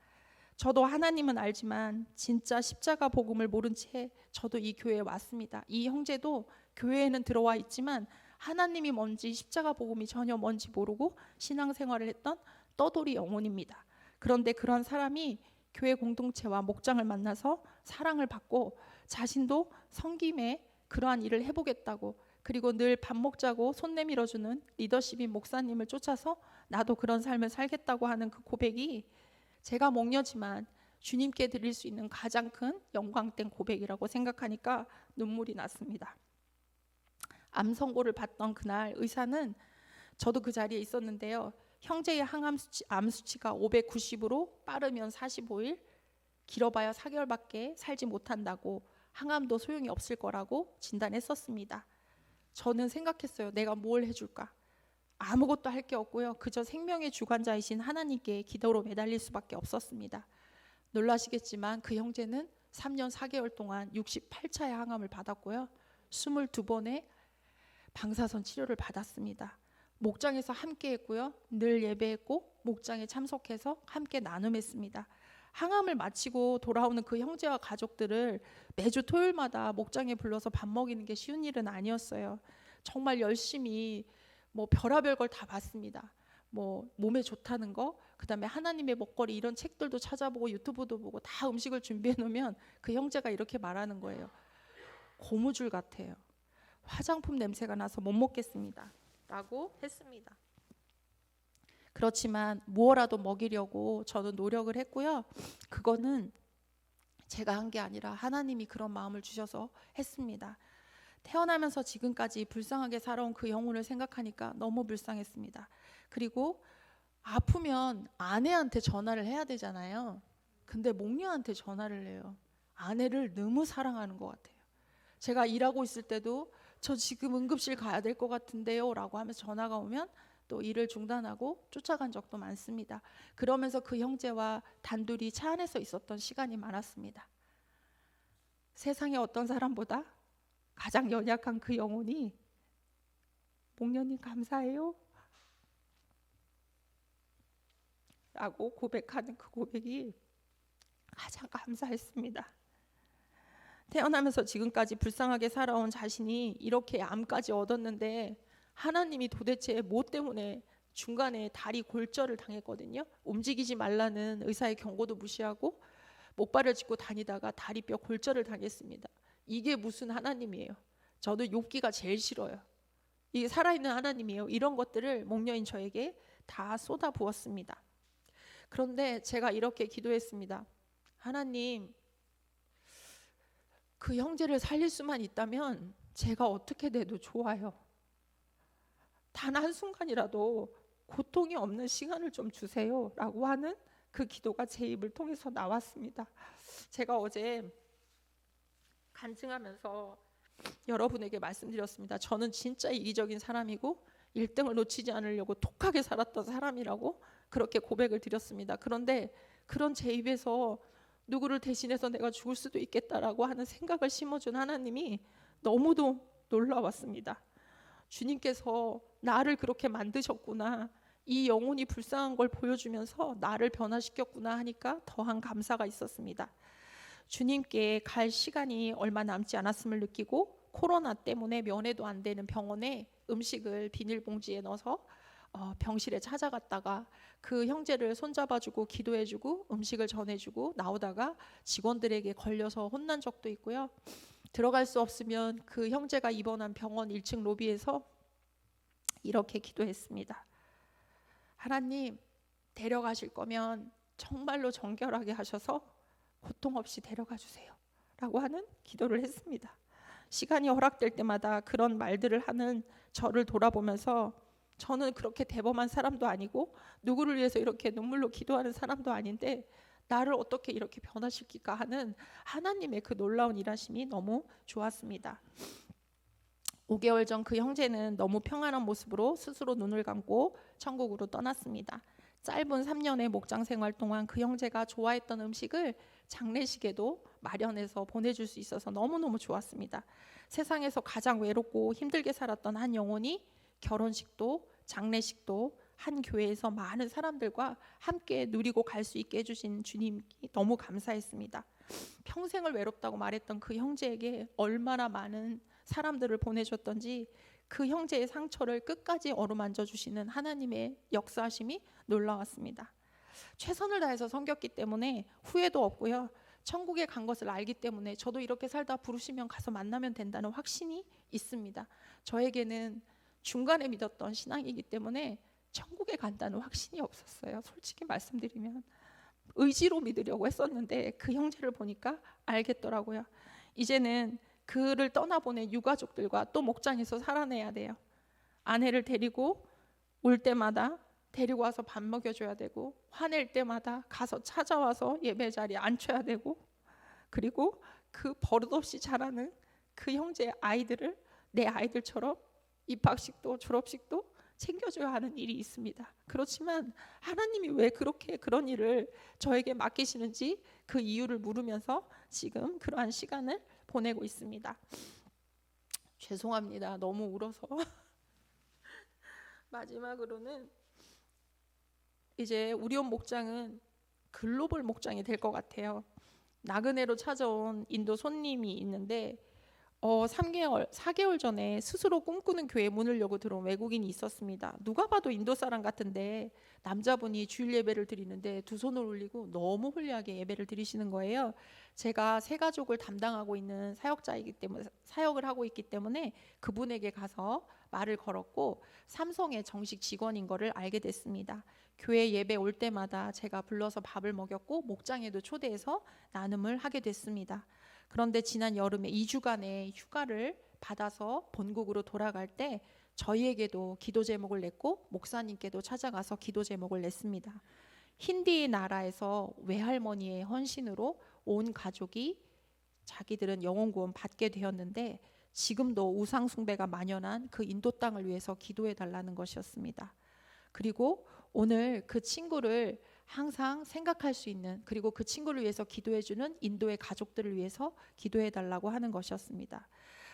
S1: 저도 하나님은 알지만 진짜 십자가 복음을 모른 채 저도 이 교회에 왔습니다. 이 형제도 교회에는 들어와 있지만 하나님이 뭔지 십자가 복음이 전혀 뭔지 모르고 신앙생활을 했던 떠돌이 영혼입니다. 그런데 그런 사람이 교회 공동체와 목장을 만나서 사랑을 받고 자신도 섬김에 그러한 일을 해보겠다고, 그리고 늘 밥 먹자고 손 내밀어주는 리더십인 목사님을 쫓아서 나도 그런 삶을 살겠다고 하는 그 고백이 제가 목녀지만 주님께 드릴 수 있는 가장 큰 영광된 고백이라고 생각하니까 눈물이 났습니다. 암 선고를 받던 그날 의사는, 저도 그 자리에 있었는데요, 형제의 암 수치가 590으로 빠르면 45일, 길어봐야 4개월밖에 살지 못한다고, 항암도 소용이 없을 거라고 진단했었습니다. 저는 생각했어요. 내가 뭘 해줄까? 아무것도 할 게 없고요. 그저 생명의 주관자이신 하나님께 기도로 매달릴 수밖에 없었습니다. 놀라시겠지만 그 형제는 3년 4개월 동안 68차의 항암을 받았고요. 22번의 방사선 치료를 받았습니다. 목장에서 함께 했고요. 늘 예배했고 목장에 참석해서 함께 나눔했습니다. 항암을 마치고 돌아오는 그 형제와 가족들을 매주 토요일마다 목장에 불러서 밥 먹이는 게 쉬운 일은 아니었어요. 정말 열심히 별의별 걸 다 봤습니다. 몸에 좋다는 거, 그다음에 하나님의 먹거리 이런 책들도 찾아보고 유튜브도 보고 다 음식을 준비해 놓으면 그 형제가 이렇게 말하는 거예요. 고무줄 같아요. 화장품 냄새가 나서 못 먹겠습니다 라고 했습니다. 그렇지만 무엇라도 먹이려고 저는 노력을 했고요. 그거는 제가 한 게 아니라 하나님이 그런 마음을 주셔서 했습니다. 태어나면서 지금까지 불쌍하게 살아온 그 영혼을 생각하니까 너무 불쌍했습니다. 그리고 아프면 아내한테 전화를 해야 되잖아요. 근데 목녀한테 전화를 해요. 아내를 너무 사랑하는 것 같아요. 제가 일하고 있을 때도 저 지금 응급실 가야 될 것 같은데요 라고 하면서 전화가 오면 또 일을 중단하고 쫓아간 적도 많습니다. 그러면서 그 형제와 단둘이 차 안에서 있었던 시간이 많았습니다. 세상에 어떤 사람보다 가장 연약한 그 영혼이 목련님 감사해요 라고 고백하는 그 고백이 가장 감사했습니다. 태어나면서 지금까지 불쌍하게 살아온 자신이 이렇게 암까지 얻었는데 하나님이 도대체 뭐 때문에 중간에 다리 골절을 당했거든요. 움직이지 말라는 의사의 경고도 무시하고 목발을 짚고 다니다가 다리뼈 골절을 당했습니다. 이게 무슨 하나님이에요? 저도 욥기가 제일 싫어요. 이게 살아있는 하나님이에요. 이런 것들을 목녀인 저에게 다 쏟아 부었습니다. 그런데 제가 이렇게 기도했습니다. 하나님, 그 형제를 살릴 수만 있다면 제가 어떻게 돼도 좋아요. 단 한순간이라도 고통이 없는 시간을 좀 주세요 라고 하는 그 기도가 제 입을 통해서 나왔습니다. 제가 어제 간증하면서 여러분에게 말씀드렸습니다. 저는 진짜 이기적인 사람이고 1등을 놓치지 않으려고 독하게 살았던 사람이라고 그렇게 고백을 드렸습니다. 그런데 그런 제 입에서 누구를 대신해서 내가 죽을 수도 있겠다라고 하는 생각을 심어준 하나님이 너무도 놀라웠습니다. 주님께서 나를 그렇게 만드셨구나, 이 영혼이 불쌍한 걸 보여주면서 나를 변화시켰구나 하니까 더한 감사가 있었습니다. 주님께 갈 시간이 얼마 남지 않았음을 느끼고 코로나 때문에 면회도 안 되는 병원에 음식을 비닐봉지에 넣어서 병실에 찾아갔다가 그 형제를 손잡아주고 기도해주고 음식을 전해주고 나오다가 직원들에게 걸려서 혼난 적도 있고요. 들어갈 수 없으면 그 형제가 입원한 병원 1층 로비에서 이렇게 기도했습니다. 하나님, 데려가실 거면 정말로 정결하게 하셔서 고통 없이 데려가 주세요 라고 하는 기도를 했습니다. 시간이 허락될 때마다 그런 말들을 하는 저를 돌아보면서 저는 그렇게 대범한 사람도 아니고 누구를 위해서 이렇게 눈물로 기도하는 사람도 아닌데 나를 어떻게 이렇게 변화시킬까 하는 하나님의 그 놀라운 일하심이 너무 좋았습니다. 5개월 전 그 형제는 너무 평안한 모습으로 스스로 눈을 감고 천국으로 떠났습니다. 짧은 3년의 목장 생활 동안 그 형제가 좋아했던 음식을 장례식에도 마련해서 보내줄 수 있어서 너무너무 좋았습니다. 세상에서 가장 외롭고 힘들게 살았던 한 영혼이 결혼식도 장례식도 한 교회에서 많은 사람들과 함께 누리고 갈 수 있게 해주신 주님이 너무 감사했습니다. 평생을 외롭다고 말했던 그 형제에게 얼마나 많은 사람들을 보내줬던지 그 형제의 상처를 끝까지 어루만져 주시는 하나님의 역사하심이 놀라웠습니다. 최선을 다해서 섬겼기 때문에 후회도 없고요. 천국에 간 것을 알기 때문에 저도 이렇게 살다 부르시면 가서 만나면 된다는 확신이 있습니다. 저에게는 중간에 믿었던 신앙이기 때문에 천국에 간다는 확신이 없었어요. 솔직히 말씀드리면 의지로 믿으려고 했었는데 그 형제를 보니까 알겠더라고요. 이제는 그를 떠나보낸 유가족들과 또 목장에서 살아내야 돼요. 아내를 데리고 올 때마다 데리고 와서 밥 먹여줘야 되고 화낼 때마다 가서 찾아와서 예배 자리에 앉혀야 되고 그리고 그 버릇없이 자라는 그 형제의 아이들을 내 아이들처럼 입학식도 졸업식도 챙겨줘야 하는 일이 있습니다. 그렇지만 하나님이 왜 그렇게 그런 일을 저에게 맡기시는지 그 이유를 물으면서 지금 그러한 시간을 보내고 있습니다. 죄송합니다. 너무 울어서. 마지막으로는 이제 우리 온 목장은 글로벌 목장이 될 것 같아요. 나그네로 찾아온 인도 손님이 있는데 4개월 전에 스스로 꿈꾸는 교회 문을 열고 들어온 외국인이 있었습니다. 누가 봐도 인도 사람 같은데 남자분이 주일 예배를 드리는데 두 손을 올리고 너무 홀리하게 예배를 드리시는 거예요. 제가 새 가족을 담당하고 있는 사역자이기 때문에 사역을 하고 있기 때문에 그분에게 가서 말을 걸었고 삼성의 정식 직원인 거를 알게 됐습니다. 교회 예배 올 때마다 제가 불러서 밥을 먹였고 목장에도 초대해서 나눔을 하게 됐습니다. 그런데 지난 여름에 2주간의 휴가를 받아서 본국으로 돌아갈 때 저희에게도 기도 제목을 냈고 목사님께도 찾아가서 기도 제목을 냈습니다. 힌디 나라에서 외할머니의 헌신으로 온 가족이 자기들은 영혼 구원 받게 되었는데 지금도 우상 숭배가 만연한 그 인도 땅을 위해서 기도해 달라는 것이었습니다. 그리고 오늘 그 친구를 항상 생각할 수 있는 그리고 그 친구를 위해서 기도해주는 인도의 가족들을 위해서 기도해 달라고 하는 것이었습니다.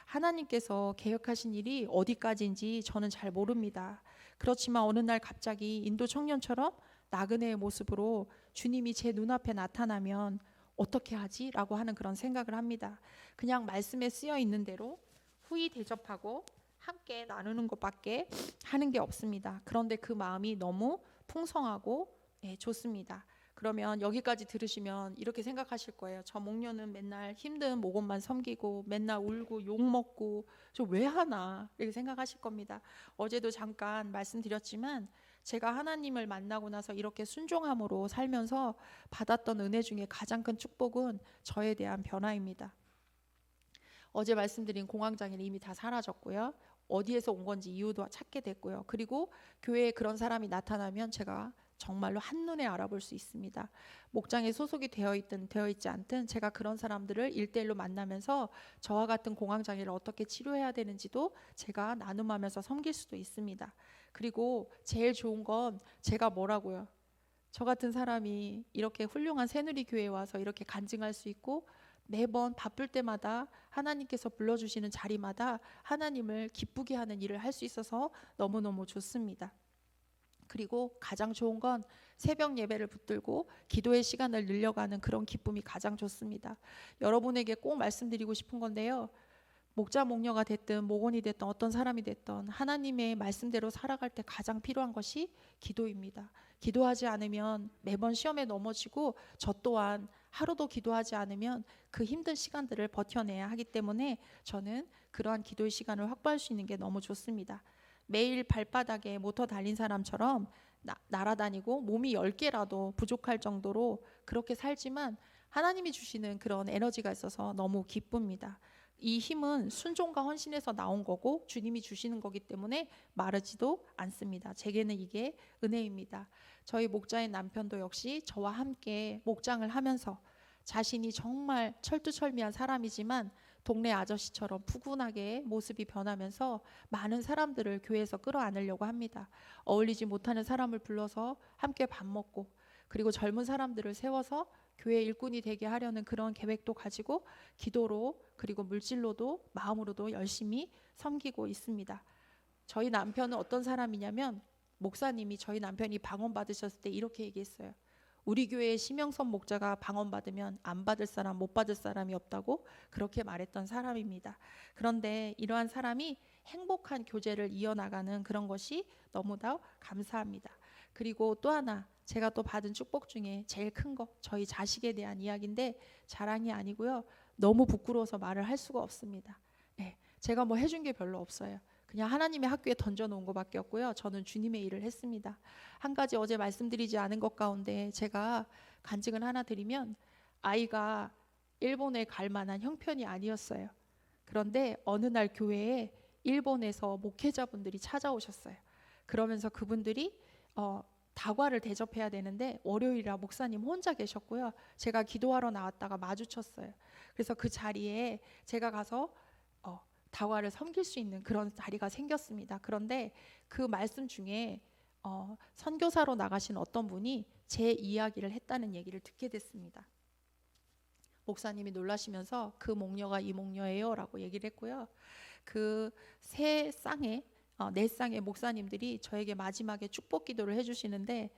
S1: 하나님께서 계획하신 일이 어디까지인지 저는 잘 모릅니다. 그렇지만 어느 날 갑자기 인도 청년처럼 나그네의 모습으로 주님이 제 눈앞에 나타나면 어떻게 하지? 라고 하는 그런 생각을 합니다. 그냥 말씀에 쓰여 있는 대로 후히 대접하고 함께 나누는 것밖에 하는 게 없습니다. 그런데 그 마음이 너무 풍성하고 좋습니다. 그러면 여기까지 들으시면 이렇게 생각하실 거예요. 저 목녀는 맨날 힘든 목원만 섬기고 맨날 울고 욕먹고 저 왜 하나 이렇게 생각하실 겁니다. 어제도 잠깐 말씀드렸지만 제가 하나님을 만나고 나서 이렇게 순종함으로 살면서 받았던 은혜 중에 가장 큰 축복은 저에 대한 변화입니다. 어제 말씀드린 공황장애는 이미 다 사라졌고요. 어디에서 온 건지 이유도 찾게 됐고요. 그리고 교회에 그런 사람이 나타나면 제가 정말로 한눈에 알아볼 수 있습니다. 목장에 소속이 되어 있든 되어 있지 않든 제가 그런 사람들을 1대1로 만나면서 저와 같은 공황장애를 어떻게 치료해야 되는지도 제가 나눔하면서 섬길 수도 있습니다. 그리고 제일 좋은 건 제가 뭐라고요? 저 같은 사람이 이렇게 훌륭한 새누리교회에 와서 이렇게 간증할 수 있고 매번 바쁠 때마다 하나님께서 불러주시는 자리마다 하나님을 기쁘게 하는 일을 할 수 있어서 너무너무 좋습니다. 그리고 가장 좋은 건 새벽 예배를 붙들고 기도의 시간을 늘려가는 그런 기쁨이 가장 좋습니다. 여러분에게 꼭 말씀드리고 싶은 건데요. 목자 목녀가 됐든 목원이 됐든 어떤 사람이 됐든 하나님의 말씀대로 살아갈 때 가장 필요한 것이 기도입니다. 기도하지 않으면 매번 시험에 넘어지고 저 또한 하루도 기도하지 않으면 그 힘든 시간들을 버텨내야 하기 때문에 저는 그러한 기도의 시간을 확보할 수 있는 게 너무 좋습니다. 매일 발바닥에 모터 달린 사람처럼 날아다니고 몸이 10개라도 부족할 정도로 그렇게 살지만 하나님이 주시는 그런 에너지가 있어서 너무 기쁩니다. 이 힘은 순종과 헌신에서 나온 거고 주님이 주시는 거기 때문에 마르지도 않습니다. 제게는 이게 은혜입니다. 저희 목자의 남편도 역시 저와 함께 목장을 하면서 자신이 정말 철두철미한 사람이지만 동네 아저씨처럼 푸근하게 모습이 변하면서 많은 사람들을 교회에서 끌어안으려고 합니다. 어울리지 못하는 사람을 불러서 함께 밥 먹고 그리고 젊은 사람들을 세워서 교회 일꾼이 되게 하려는 그런 계획도 가지고 기도로 그리고 물질로도 마음으로도 열심히 섬기고 있습니다. 저희 남편은 어떤 사람이냐면 목사님이 저희 남편이 방언 받으셨을 때 이렇게 얘기했어요. 우리 교회의 심영선 목자가 방언 받으면 안 받을 사람 못 받을 사람이 없다고 그렇게 말했던 사람입니다. 그런데 이러한 사람이 행복한 교제를 이어나가는 그런 것이 너무나 감사합니다. 그리고 또 하나 제가 또 받은 축복 중에 제일 큰 거 저희 자식에 대한 이야기인데 자랑이 아니고요. 너무 부끄러워서 말을 할 수가 없습니다. 네, 제가 뭐 해준 게 별로 없어요. 그냥 하나님의 학교에 던져놓은 것밖에 없고요. 저는 주님의 일을 했습니다. 한 가지 어제 말씀드리지 않은 것 가운데 제가 간증을 하나 드리면 아이가 일본에 갈 만한 형편이 아니었어요. 그런데 어느 날 교회에 일본에서 목회자분들이 찾아오셨어요. 그러면서 그분들이 다과를 대접해야 되는데 월요일이라 목사님 혼자 계셨고요. 제가 기도하러 나왔다가 마주쳤어요. 그래서 그 자리에 제가 가서 다과를 섬길 수 있는 그런 자리가 생겼습니다. 그런데 그 말씀 중에 선교사로 나가신 어떤 분이 제 이야기를 했다는 얘기를 듣게 됐습니다. 목사님이 놀라시면서 그 목녀가 이 목녀예요 라고 얘기를 했고요. 그 세 쌍의 네 쌍의 목사님들이 저에게 마지막에 축복 기도를 해주시는데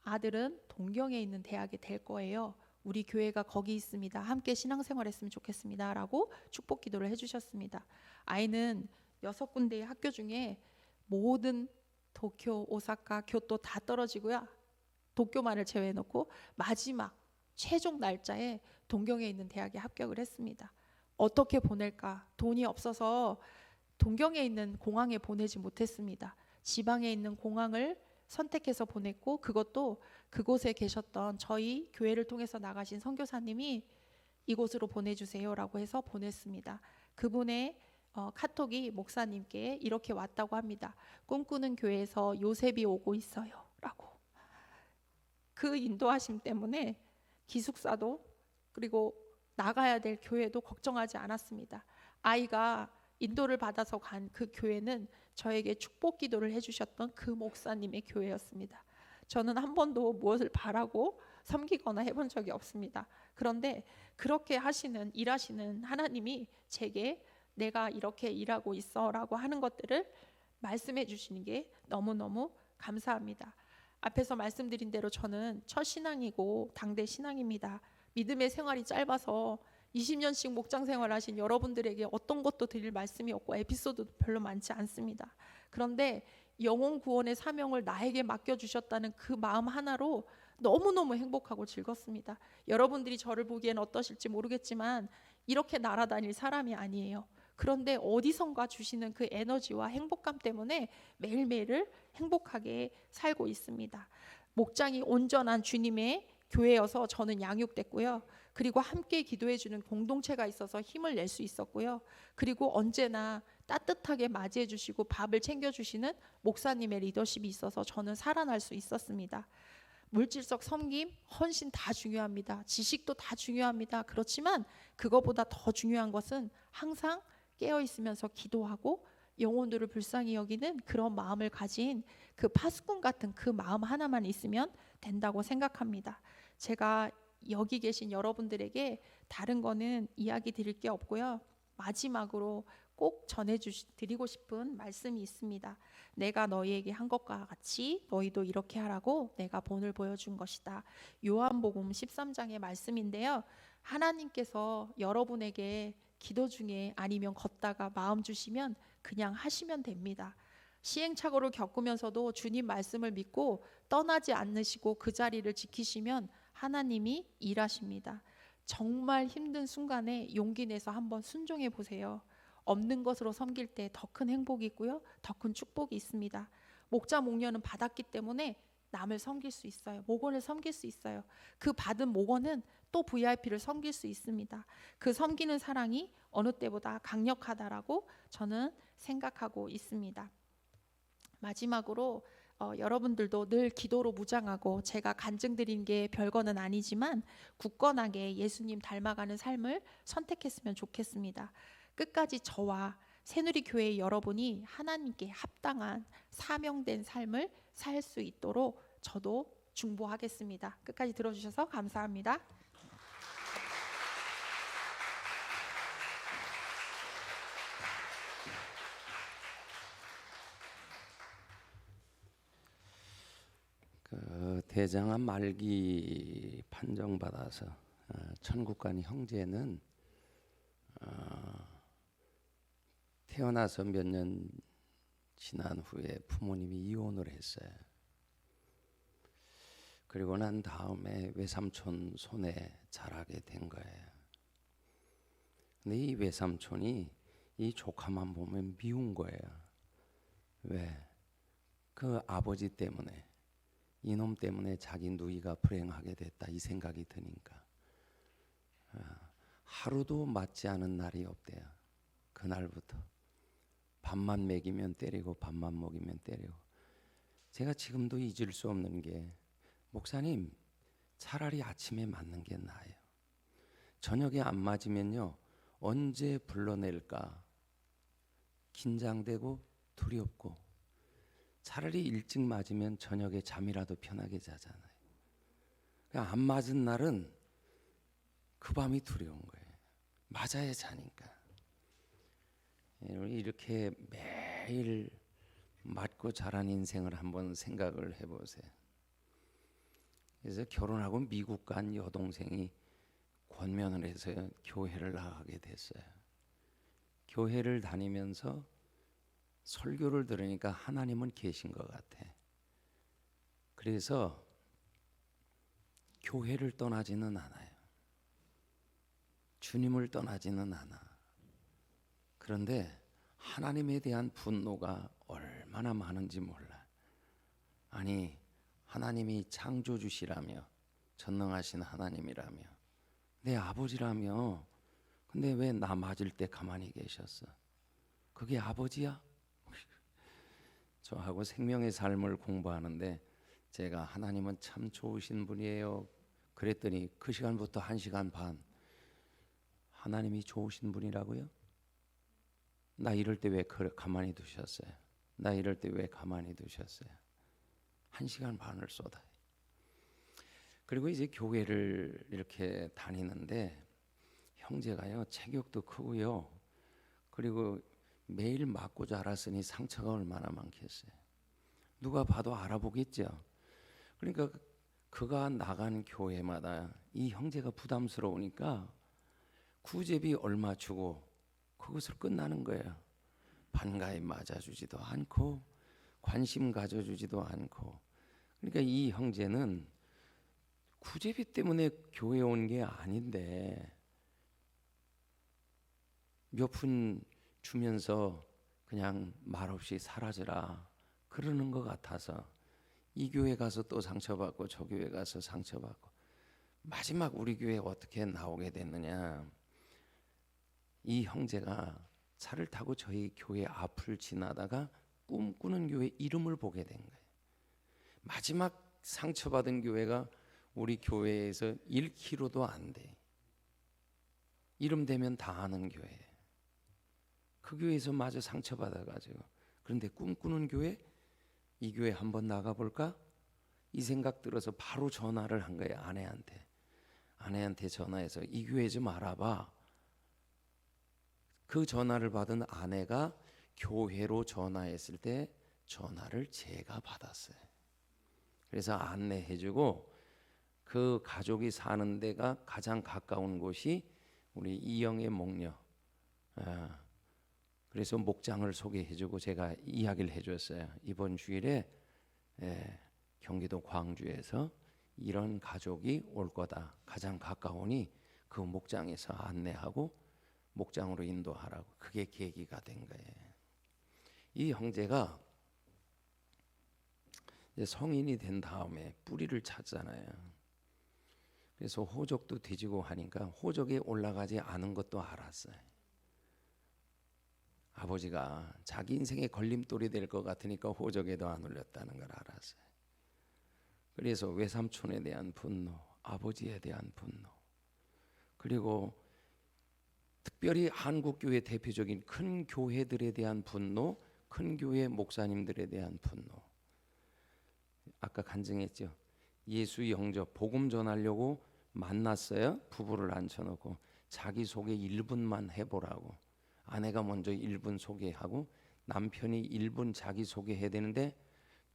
S1: 아들은 동경에 있는 대학에 될 거예요. 우리 교회가 거기 있습니다. 함께 신앙생활 했으면 좋겠습니다 라고 축복 기도를 해주셨습니다. 아이는 6군데의 학교 중에 모든 도쿄, 오사카, 교토 다 떨어지고요. 도쿄만을 제외해놓고 마지막 최종 날짜에 동경에 있는 대학에 합격을 했습니다. 어떻게 보낼까? 돈이 없어서 동경에 있는 공항에 보내지 못했습니다. 지방에 있는 공항을 선택해서 보냈고 그것도 그곳에 계셨던 저희 교회를 통해서 나가신 선교사님이 이곳으로 보내주세요라고 해서 보냈습니다. 그분의 카톡이 목사님께 이렇게 왔다고 합니다. 꿈꾸는 교회에서 요셉이 오고 있어요 라고. 그 인도하심 때문에 기숙사도 그리고 나가야 될 교회도 걱정하지 않았습니다. 아이가 인도를 받아서 간 그 교회는 저에게 축복 기도를 해주셨던 그 목사님의 교회였습니다. 저는 한 번도 무엇을 바라고 섬기거나 해본 적이 없습니다. 그런데 그렇게 일하시는 하나님이 제게 내가 이렇게 일하고 있어 라고 하는 것들을 말씀해 주시는 게 너무너무 감사합니다. 앞에서 말씀드린 대로 저는 첫 신앙이고 당대 신앙입니다. 믿음의 생활이 짧아서 20년씩 목장 생활하신 여러분들에게 어떤 것도 드릴 말씀이 없고 에피소드도 별로 많지 않습니다. 그런데 영혼 구원의 사명을 나에게 맡겨주셨다는 그 마음 하나로 너무너무 행복하고 즐겁습니다. 여러분들이 저를 보기엔 어떠실지 모르겠지만 이렇게 날아다닐 사람이 아니에요. 그런데 어디선가 주시는 그 에너지와 행복감 때문에 매일매일을 행복하게 살고 있습니다. 목장이 온전한 주님의 교회여서 저는 양육됐고요. 그리고 함께 기도해주는 공동체가 있어서 힘을 낼 수 있었고요. 그리고 언제나 따뜻하게 맞이해 주시고 밥을 챙겨주시는 목사님의 리더십이 있어서 저는 살아날 수 있었습니다. 물질적 섬김, 헌신 다 중요합니다. 지식도 다 중요합니다. 그렇지만 그거보다 더 중요한 것은 항상 깨어있으면서 기도하고 영혼들을 불쌍히 여기는 그런 마음을 가진 그 파수꾼 같은 그 마음 하나만 있으면 된다고 생각합니다. 제가 여기 계신 여러분들에게 다른 거는 이야기 드릴 게 없고요. 마지막으로 꼭 전해드리고 싶은 말씀이 있습니다. 내가 너희에게 한 것과 같이 너희도 이렇게 하라고 내가 본을 보여준 것이다. 요한복음 13장의 말씀인데요. 하나님께서 여러분에게 기도 중에 아니면 걷다가 마음 주시면 그냥 하시면 됩니다. 시행착오를 겪으면서도 주님 말씀을 믿고 떠나지 않으시고 그 자리를 지키시면 하나님이 일하십니다. 정말 힘든 순간에 용기 내서 한번 순종해 보세요. 없는 것으로 섬길 때 더 큰 행복이 있고요. 더 큰 축복이 있습니다. 목자 목녀는 받았기 때문에 남을 섬길 수 있어요. 목원을 섬길 수 있어요. 그 받은 목원은 또 VIP를 섬길 수 있습니다. 그 섬기는 사랑이 어느 때보다 강력하다라고 저는 생각하고 있습니다. 마지막으로 여러분들도 늘 기도로 무장하고 제가 간증드린 게 별거는 아니지만 굳건하게 예수님 닮아가는 삶을 선택했으면 좋겠습니다. 끝까지 저와 새누리교회 여러분이 하나님께 합당한 사명된 삶을 살 수 있도록 저도 중보하겠습니다. 끝까지 들어주셔서 감사합니다.
S2: 대장암 말기 판정받아서 천국 간 형제는 태어나서 몇 년 지난 후에 부모님이 이혼을 했어요. 그리고 난 다음에 외삼촌 손에 자라게 된 거예요. 근데 이 외삼촌이 이 조카만 보면 미운 거예요. 왜? 그 아버지 때문에, 이놈 때문에 자기 누이가 불행하게 됐다 이 생각이 드니까 하루도 맞지 않은 날이 없대요. 그날부터 밥만 먹이면 때리고 밥만 먹이면 때리고. 제가 지금도 잊을 수 없는 게, 목사님 차라리 아침에 맞는 게 나아요. 저녁에 안 맞으면요 언제 불러낼까 긴장되고 두렵고, 차라리 일찍 맞으면 저녁에 잠이라도 편하게 자잖아요. 안 맞은 날은 그 밤이 두려운 거예요. 맞아야 자니까. 이렇게 매일 맞고 자란 인생을 한번 생각을 해보세요. 그래서 결혼하고 미국 간 여동생이 권면을 해서 교회를 나가게 됐어요. 교회를 다니면서 설교를 들으니까 하나님은 계신 것 같아. 그래서 교회를 떠나지는 않아요. 주님을 떠나지는 않아. 그런데 하나님에 대한 분노가 얼마나 많은지 몰라. 아니, 하나님이 창조주시라며, 전능하신 하나님이라며, 내 아버지라며, 근데 왜 나 맞을 때 가만히 계셨어? 그게 아버지야? 저하고 생명의 삶을 공부하는데 제가 하나님은 참 좋으신 분이에요 그랬더니 그 시간부터 1시간 반 하나님이 좋으신 분이라고요? 나 이럴 때 왜 가만히 두셨어요? 나 이럴 때 왜 가만히 두셨어요? 1시간 반을 쏟아요. 그리고 이제 교회를 이렇게 다니는데 형제가요 체격도 크고요, 그리고 매일 맞고 자랐으니 상처가 얼마나 많겠어요. 누가 봐도 알아보겠죠. 그러니까 그가 나간 교회마다 이 형제가 부담스러우니까 구제비 얼마 주고 그것을 끝나는 거예요. 반가이 맞아주지도 않고 관심 가져주지도 않고. 그러니까 이 형제는 구제비 때문에 교회 온 게 아닌데 몇 푼 주면서 그냥 말없이 사라지라 그러는 것 같아서 이 교회 가서 또 상처받고 저 교회 가서 상처받고 마지막 우리 교회에 어떻게 나오게 됐느냐. 이 형제가 차를 타고 저희 교회 앞을 지나다가 꿈꾸는 교회 이름을 보게 된 거예요. 마지막 상처받은 교회가 우리 교회에서 1km도 안 돼. 이름 되면 다 아는 교회. 그 교회에서 마저 상처받아가지고 그런데 꿈꾸는 교회, 이 교회 한번 나가볼까? 이 생각 들어서 바로 전화를 한 거예요. 아내한테 전화해서 이 교회 좀 알아봐. 그 전화를 받은 아내가 교회로 전화했을 때 전화를 제가 받았어요. 그래서 안내해주고 그 가족이 사는 데가 가장 가까운 곳이 우리 이영애 목녀. 그래서 목장을 소개해주고 제가 이야기를 해줬어요. 이번 주일에 경기도 광주에서 이런 가족이 올 거다. 가장 가까우니 그 목장에서 안내하고 목장으로 인도하라고. 그게 계기가 된 거예요. 이 형제가 이제 성인이 된 다음에 뿌리를 찾잖아요. 그래서 호적도 뒤지고 하니까 호적에 올라가지 않은 것도 알았어요. 아버지가 자기 인생의 걸림돌이 될 것 같으니까 호적에도 안 올렸다는 걸 알았어요. 그래서 외삼촌에 대한 분노, 아버지에 대한 분노, 그리고 특별히 한국교회 대표적인 큰 교회들에 대한 분노, 큰 교회 목사님들에 대한 분노. 아까 간증했죠. 예수 영접 복음 전하려고 만났어요. 부부를 앉혀놓고 자기소개 1분만 해보라고. 아내가 먼저 1분 소개하고 남편이 1분 자기소개해야 되는데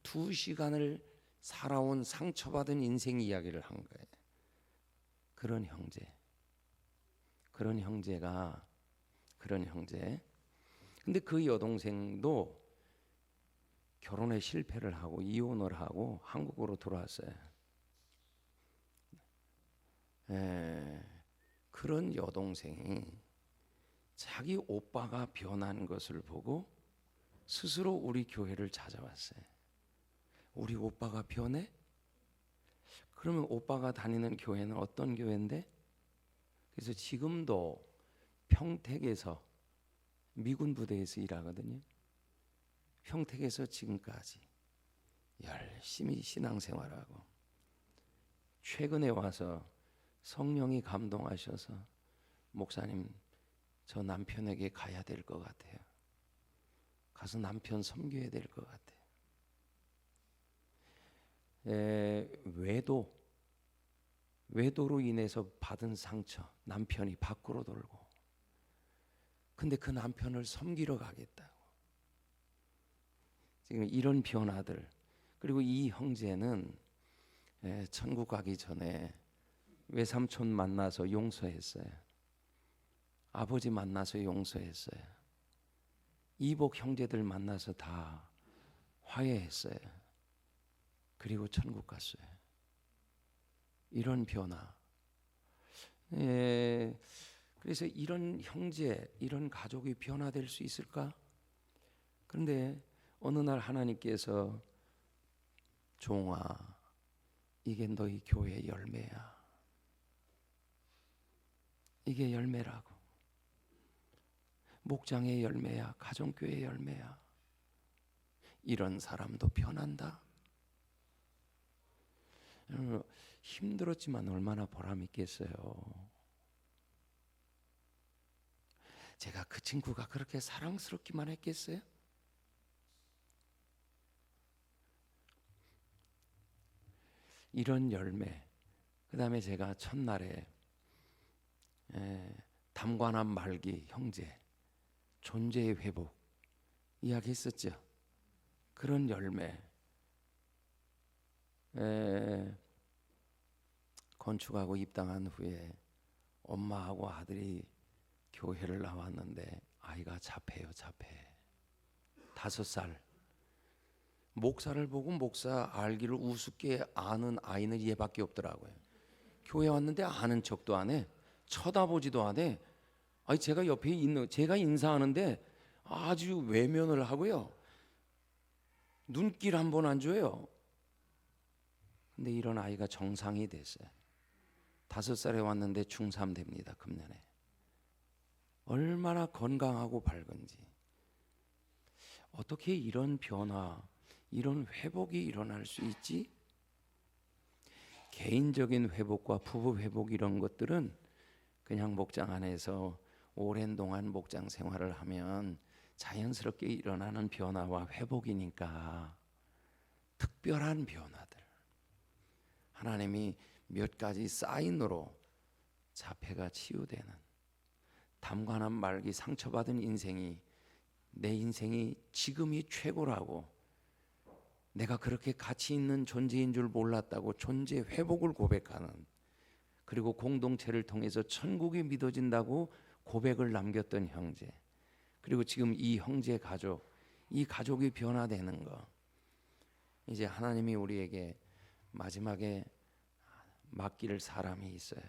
S2: 2시간을 살아온 상처받은 인생 이야기를 한 거예요. 그런 형제. 근데 그 여동생도 결혼에 실패를 하고 이혼을 하고 한국으로 돌아왔어요. 그런 여동생이 자기 오빠가 변한 것을 보고 스스로 우리 교회를 찾아왔어요. 우리 오빠가 변해? 그러면 오빠가 다니는 교회는 어떤 교회인데? 그래서 지금도 평택에서 미군 부대에서 일하거든요. 평택에서 지금까지 열심히 신앙생활하고 최근에 와서 성령이 감동하셔서 목사님 저 남편에게 가야 될 것 같아요. 가서 남편 섬겨야 될 것 같아요. 외도로 인해서 받은 상처, 남편이 밖으로 돌고 근데 그 남편을 섬기러 가겠다고. 지금 이런 변화들. 그리고 이 형제는 천국 가기 전에 외삼촌 만나서 용서했어요. 아버지 만나서 용서했어요. 이복 형제들 만나서 다 화해했어요. 그리고 천국 갔어요. 이런 변화. 그래서 이런 형제, 이런 가족이 변화될 수 있을까? 그런데 어느 날 하나님께서 종아, 이게 너희 교회 열매야. 이게 열매라고. 목장의 열매야, 가정교회 열매야. 이런 사람도 변한다. 힘들었지만 얼마나 보람 있겠어요. 제가 그 친구가 그렇게 사랑스럽기만 했겠어요? 이런 열매. 그 다음에 제가 첫날에 담관한 말기 형제 존재의 회복 이야기했었죠. 그런 열매. 건축하고 입당한 후에 엄마하고 아들이 교회를 나왔는데 아이가 잡해요. 5살. 목사를 보고 목사 알기를 우습게 아는 아이는 얘밖에 없더라고요. 교회 왔는데 아는 척도 안 해. 쳐다보지도 안 해. 아니 제가 옆에 있는 제가 인사하는데 아주 외면을 하고요. 눈길 한 번 안 줘요. 근데 이런 아이가 정상이 됐어요. 5살에 왔는데 중3 됩니다. 금년에. 얼마나 건강하고 밝은지. 어떻게 이런 변화, 이런 회복이 일어날 수 있지? 개인적인 회복과 부부 회복 이런 것들은 그냥 목장 안에서 오랜 동안 목장 생활을 하면 자연스럽게 일어나는 변화와 회복이니까 특별한 변화들. 하나님이 몇 가지 사인으로 자폐가 치유되는, 담관한 말기 상처받은 인생이 내 인생이 지금이 최고라고, 내가 그렇게 가치 있는 존재인 줄 몰랐다고 존재 회복을 고백하는, 그리고 공동체를 통해서 천국이 믿어진다고 고백을 남겼던 형제, 그리고 지금 이 형제 가족, 이 가족이 변화되는 거, 이제 하나님이 우리에게 마지막에 맡길 사람이 있어요.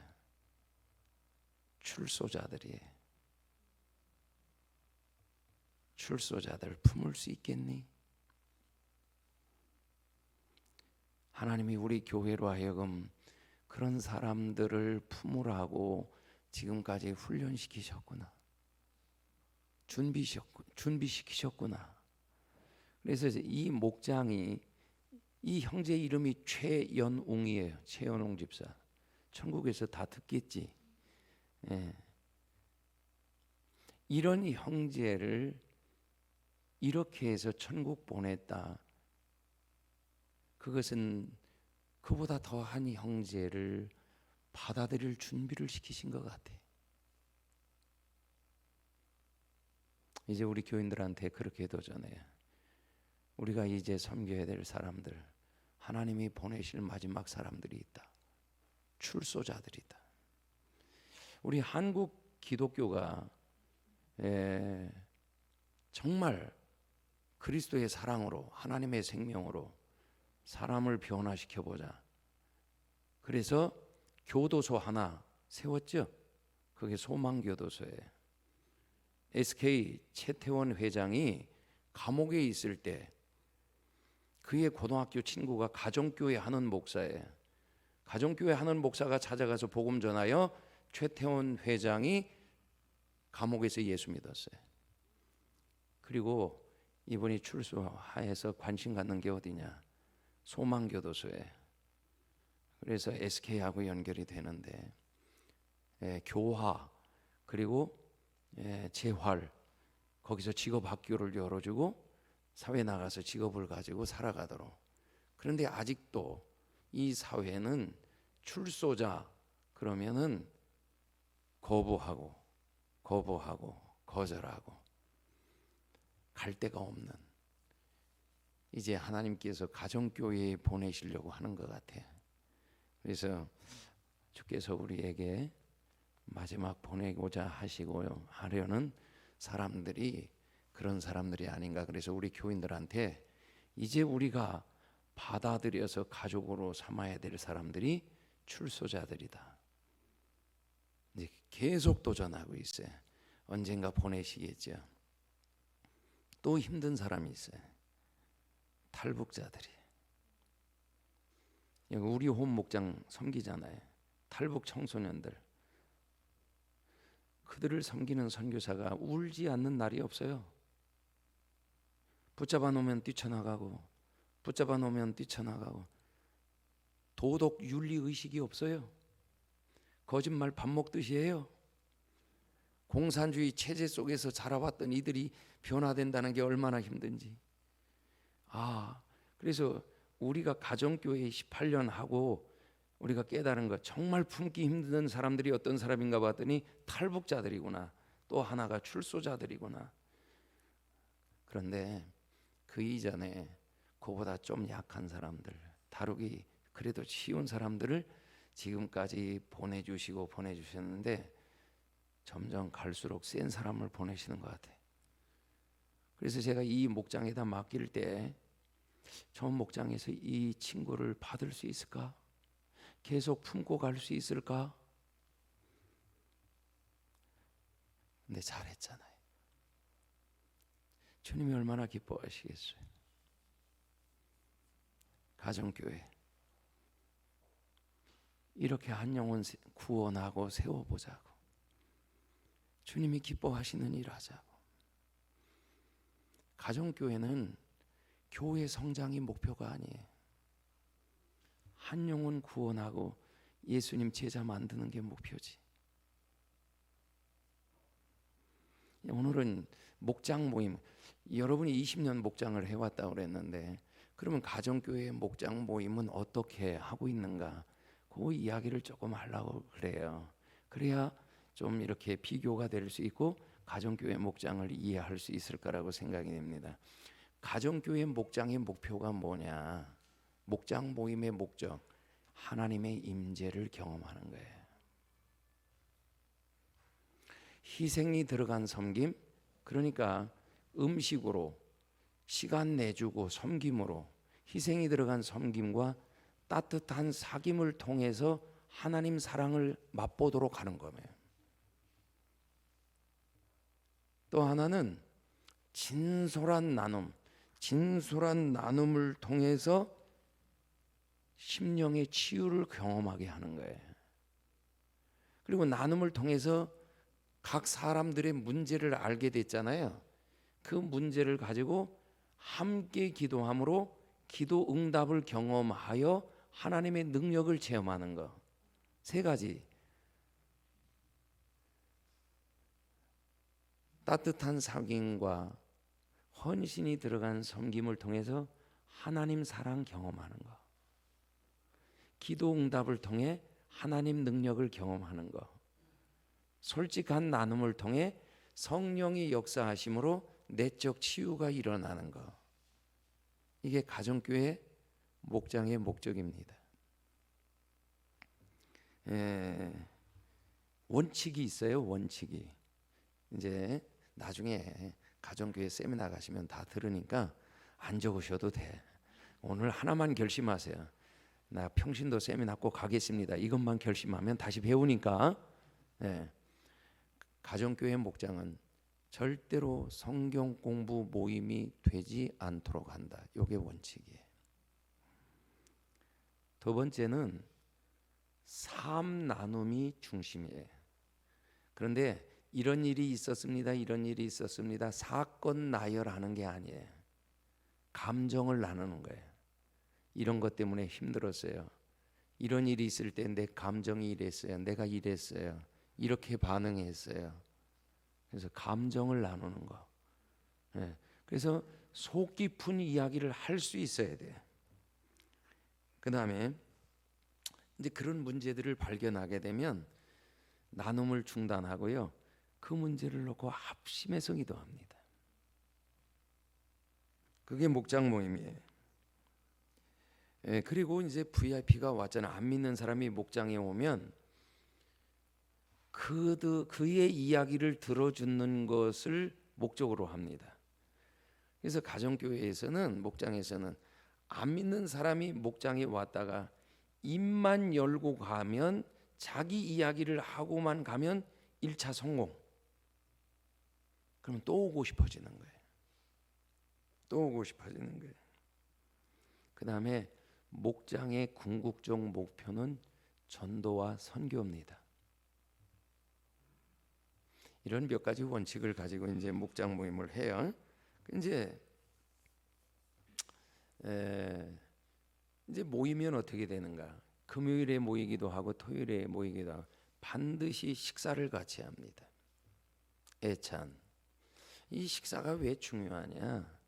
S2: 출소자들이에요. 출소자들 품을 수 있겠니? 하나님이 우리 교회로 하여금 그런 사람들을 품으라고 지금까지 훈련시키셨구나. 준비시키셨구나. 그래서 이 목장이, 이 형제 이름이 최연웅이에요. 최연웅 집사. 천국에서 다 듣겠지. 예. 이런 형제를 이렇게 해서 천국 보냈다. 그것은 그보다 더한 형제를 받아들일 준비를 시키신 것 같아. 이제 우리 교인들한테 그렇게 도전해. 우리가 이제 섬겨야 될 사람들, 하나님이 보내실 마지막 사람들이 있다. 출소자들이다. 우리 한국 기독교가 정말 그리스도의 사랑으로, 하나님의 생명으로 사람을 변화시켜 보자. 그래서 교도소 하나 세웠죠. 그게 소망교도소예요. SK 최태원 회장이 감옥에 있을 때 그의 고등학교 친구가 가정교회 하는 목사예요. 가정교회 하는 목사가 찾아가서 복음 전하여 최태원 회장이 감옥에서 예수 믿었어요. 그리고 이분이 출소하여서 관심 갖는 게 어디냐? 소망교도소에. 그래서 SK하고 연결이 되는데 교화 그리고 재활, 거기서 직업학교를 열어주고 사회 나가서 직업을 가지고 살아가도록. 그런데 아직도 이 사회는 출소자 그러면은 거부하고 거절하고 갈 데가 없는, 이제 하나님께서 가정교회에 보내시려고 하는 것 같아요. 그래서 주께서 우리에게 마지막 보내고자 하시고요 하려는 사람들이 그런 사람들이 아닌가. 그래서 우리 교인들한테 이제 우리가 받아들여서 가족으로 삼아야 될 사람들이 출소자들이다. 이제 계속 도전하고 있어요. 언젠가 보내시겠죠. 또 힘든 사람이 있어요. 탈북자들이. 여기 우리 홈 목장 섬기잖아요. 탈북 청소년들. 그들을 섬기는 선교사가 울지 않는 날이 없어요. 붙잡아 놓으면 뛰쳐나가고 붙잡아 놓으면 뛰쳐나가고 도덕 윤리 의식이 없어요. 거짓말 밥 먹듯이 해요. 공산주의 체제 속에서 자라왔던 이들이 변화된다는 게 얼마나 힘든지. 그래서 우리가 가정교회 18년 하고 우리가 깨달은 것, 정말 품기 힘든 사람들이 어떤 사람인가 봤더니 탈북자들이구나. 또 하나가 출소자들이구나. 그런데 그 이전에 그보다 좀 약한 사람들, 다루기 그래도 쉬운 사람들을 지금까지 보내주셨는데 점점 갈수록 센 사람을 보내시는 것 같아요. 그래서 제가 이 목장에다 맡길 때 저 목장에서 이 친구를 받을 수 있을까? 계속 품고 갈 수 있을까? 근데 잘했잖아요. 주님이 얼마나 기뻐하시겠어요. 가정교회 이렇게 한 영혼 구원하고 세워보자고, 주님이 기뻐하시는 일 하자고. 가정교회는 교회 성장이 목표가 아니에요. 한 영혼 구원하고 예수님 제자 만드는 게 목표지. 오늘은 목장 모임, 여러분이 20년 목장을 해왔다고 그랬는데, 그러면 가정교회 목장 모임은 어떻게 하고 있는가, 그 이야기를 조금 하려고 그래요. 그래야 좀 이렇게 비교가 될 수 있고 가정교회 목장을 이해할 수 있을 거라고 생각이 됩니다. 가정교회 목장의 목표가 뭐냐? 목장 모임의 목적, 하나님의 임재를 경험하는 거예요. 희생이 들어간 섬김, 그러니까 음식으로 시간 내주고 섬김으로 희생이 들어간 섬김과 따뜻한 사귐을 통해서 하나님 사랑을 맛보도록 하는 거예요. 또 하나는 진솔한 나눔, 진솔한 나눔을 통해서 심령의 치유를 경험하게 하는 거예요. 그리고 나눔을 통해서 각 사람들의 문제를 알게 됐잖아요. 그 문제를 가지고 함께 기도함으로 기도 응답을 경험하여 하나님의 능력을 체험하는 것. 세 가지. 따뜻한 사귐과 헌신이 들어간 섬김을 통해서 하나님 사랑 경험하는 것. 기도 응답을 통해 하나님 능력을 경험하는 것. 솔직한 나눔을 통해 성령의 역사하심으로 내적 치유가 일어나는 것. 이게 가정교회 목장의 목적입니다. 원칙이 있어요. 원칙이. 이제 나중에 가정교회 세미나 가시면 다 들으니까 안 적으셔도 돼. 오늘 하나만 결심하세요. 나 평신도 세미나 꼭 가겠습니다. 이것만 결심하면 다시 배우니까. 가정교회 목장은 절대로 성경 공부 모임이 되지 않도록 한다. 이게 원칙이에요. 두 번째는 삶 나눔이 중심이에요. 그런데 이런 일이 있었습니다. 이런 일이 있었습니다. 사건 나열하는 게 아니에요. 감정을 나누는 거예요. 이런 것 때문에 힘들었어요. 이런 일이 있을 때 내 감정이 이랬어요. 내가 이랬어요. 이렇게 반응했어요. 그래서 감정을 나누는 거. 그래서 속 깊은 이야기를 할 수 있어야 돼요. 그 다음에 이제 그런 문제들을 발견하게 되면 나눔을 중단하고요. 그 문제를 놓고 합심해서 기도합니다. 그게 목장 모임이에요. 그리고 이제 VIP가 왔잖아요. 안 믿는 사람이 목장에 오면 그의 이야기를 들어주는 것을 목적으로 합니다. 그래서 가정교회에서는, 목장에서는 안 믿는 사람이 목장에 왔다가 입만 열고 가면, 자기 이야기를 하고만 가면 1차 성공. 그러면 또 오고 싶어지는 거예요. 또 오고 싶어지는 거예요. 그 다음에 목장의 궁극적 목표는 전도와 선교입니다. 이런 몇 가지 원칙을 가지고 이제 목장 모임을 해요. 이제 모이면 어떻게 되는가? 금요일에 모이기도 하고 토요일에 모이기도 하고 반드시 식사를 같이 합니다. 애찬. 이 식사가 왜 중요하냐?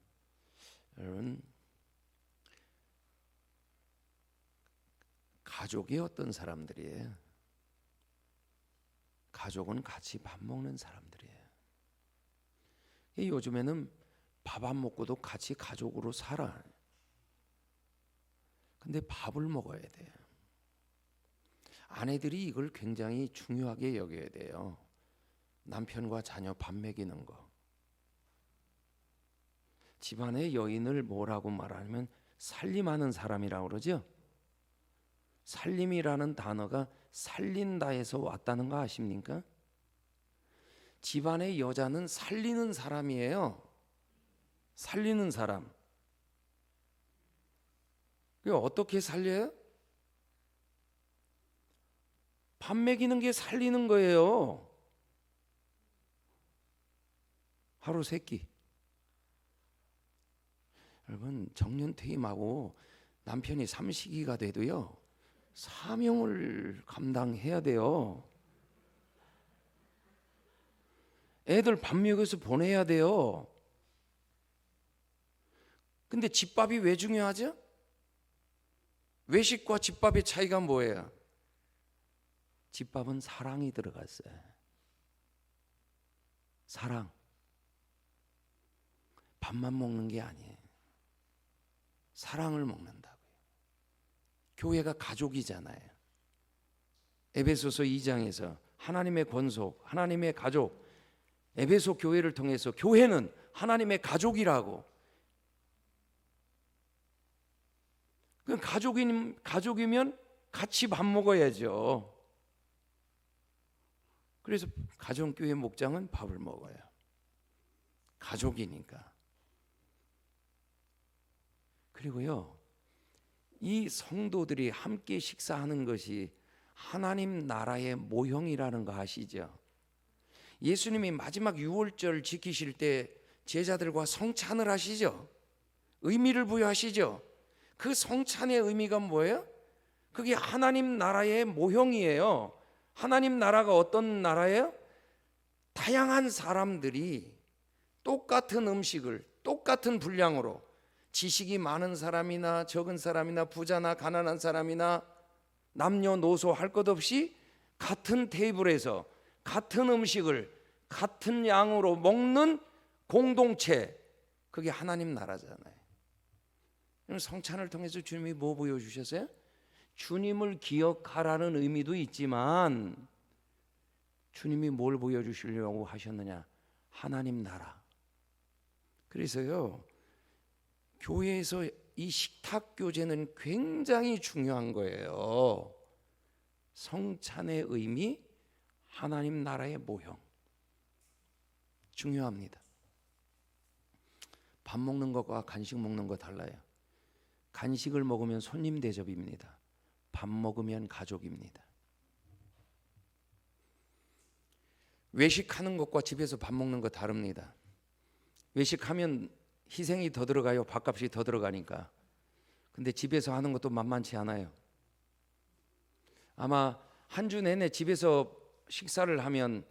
S2: 여러분, 가족이 어떤 사람들이에요? 가족은 같이 밥 먹는 사람들이에요. 요즘에는 밥 안 먹고도 같이 가족으로 살아. 근데 밥을 먹어야 돼요. 아내들이 이걸 굉장히 중요하게 여겨야 돼요. 남편과 자녀 밥 먹이는 거. 집안의 여인을 뭐라고 말하면 살림하는 사람이라고 그러죠. 살림이라는 단어가 살린다에서 왔다는 거 아십니까? 집안의 여자는 살리는 사람이에요. 살리는 사람. 그 어떻게 살려요? 밥 먹이는 게 살리는 거예요. 하루 세 끼. 여러분, 정년 퇴임하고 남편이 삼식이가 돼도요, 사명을 감당해야 돼요. 애들 밥 먹여서 보내야 돼요. 근데 집밥이 왜 중요하죠? 외식과 집밥의 차이가 뭐예요? 집밥은 사랑이 들어갔어요. 사랑. 밥만 먹는 게 아니에요. 사랑을 먹는다고요. 교회가 가족이잖아요. 에베소서 2장에서 하나님의 권속, 하나님의 가족, 에베소 교회를 통해서 교회는 하나님의 가족이라고. 그 가족이면 같이 밥 먹어야죠. 그래서 가정교회 목장은 밥을 먹어요. 가족이니까. 그리고요, 이 성도들이 함께 식사하는 것이 하나님 나라의 모형이라는 거 아시죠? 예수님이 마지막 유월절 지키실 때 제자들과 성찬을 하시죠. 의미를 부여하시죠. 그 성찬의 의미가 뭐예요? 그게 하나님 나라의 모형이에요. 하나님 나라가 어떤 나라예요? 다양한 사람들이 똑같은 음식을 똑같은 분량으로, 지식이 많은 사람이나 적은 사람이나 부자나 가난한 사람이나 남녀노소 할 것 없이 같은 테이블에서 같은 음식을 같은 양으로 먹는 공동체, 그게 하나님 나라잖아요. 성찬을 통해서 주님이 뭐 보여주셨어요? 주님을 기억하라는 의미도 있지만 주님이 뭘 보여주시려고 하셨느냐? 하나님 나라. 그래서요, 교회에서 이 식탁 교제는 굉장히 중요한 거예요. 성찬의 의미, 하나님 나라의 모형. 중요합니다. 밥 먹는 것과 간식 먹는 거 달라요. 간식을 먹으면 손님 대접입니다. 밥 먹으면 가족입니다. 외식하는 것과 집에서 밥 먹는 거 다릅니다. 외식하면 희생이 더 들어가요. 밥값이 더 들어가니까. 근데 집에서 하는 것도 만만치 않아요. 아마 한 주 내내 집에서 식사를 하면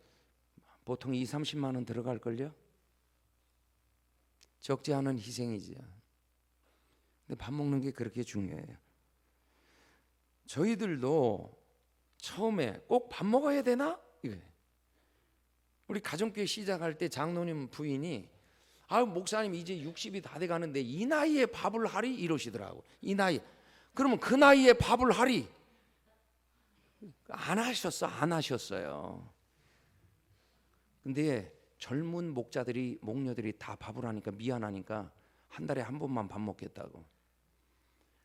S2: 보통 2, 30만 원 들어갈걸요? 적지 않은 희생이지요. 근데 밥 먹는 게 그렇게 중요해요. 저희들도 처음에 꼭 밥 먹어야 되나? 우리 가정교회 시작할 때 장로님 부인이 목사님 이제 60이 다 돼가는데 이 나이에 밥을 하리? 이러시더라고. 이 나이. 그러면 그 나이에 밥을 하리? 안 하셨어요. 근데 젊은 목녀들이 다 밥을 하니까 미안하니까 한 달에 한 번만 밥 먹겠다고.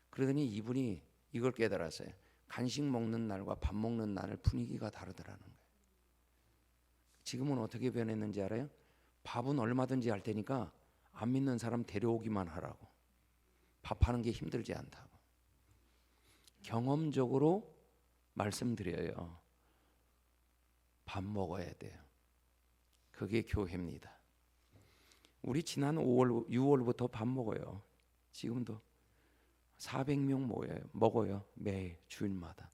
S2: 그러더니 이분이 이걸 깨달았어요. 간식 먹는 날과 밥 먹는 날의 분위기가 다르더라는 거예요. 지금은 어떻게 변했는지 알아요? 밥은 얼마든지 할 테니까 안 믿는 사람 데려오기만 하라고. 밥하는 게 힘들지 않다고. 경험적으로 말씀드려요. 밥 먹어야 돼요. 그게 교회입니다. 우리 지난 6월부터 밥 먹어요. 지금도 400명 먹어요. 매일 주일마다.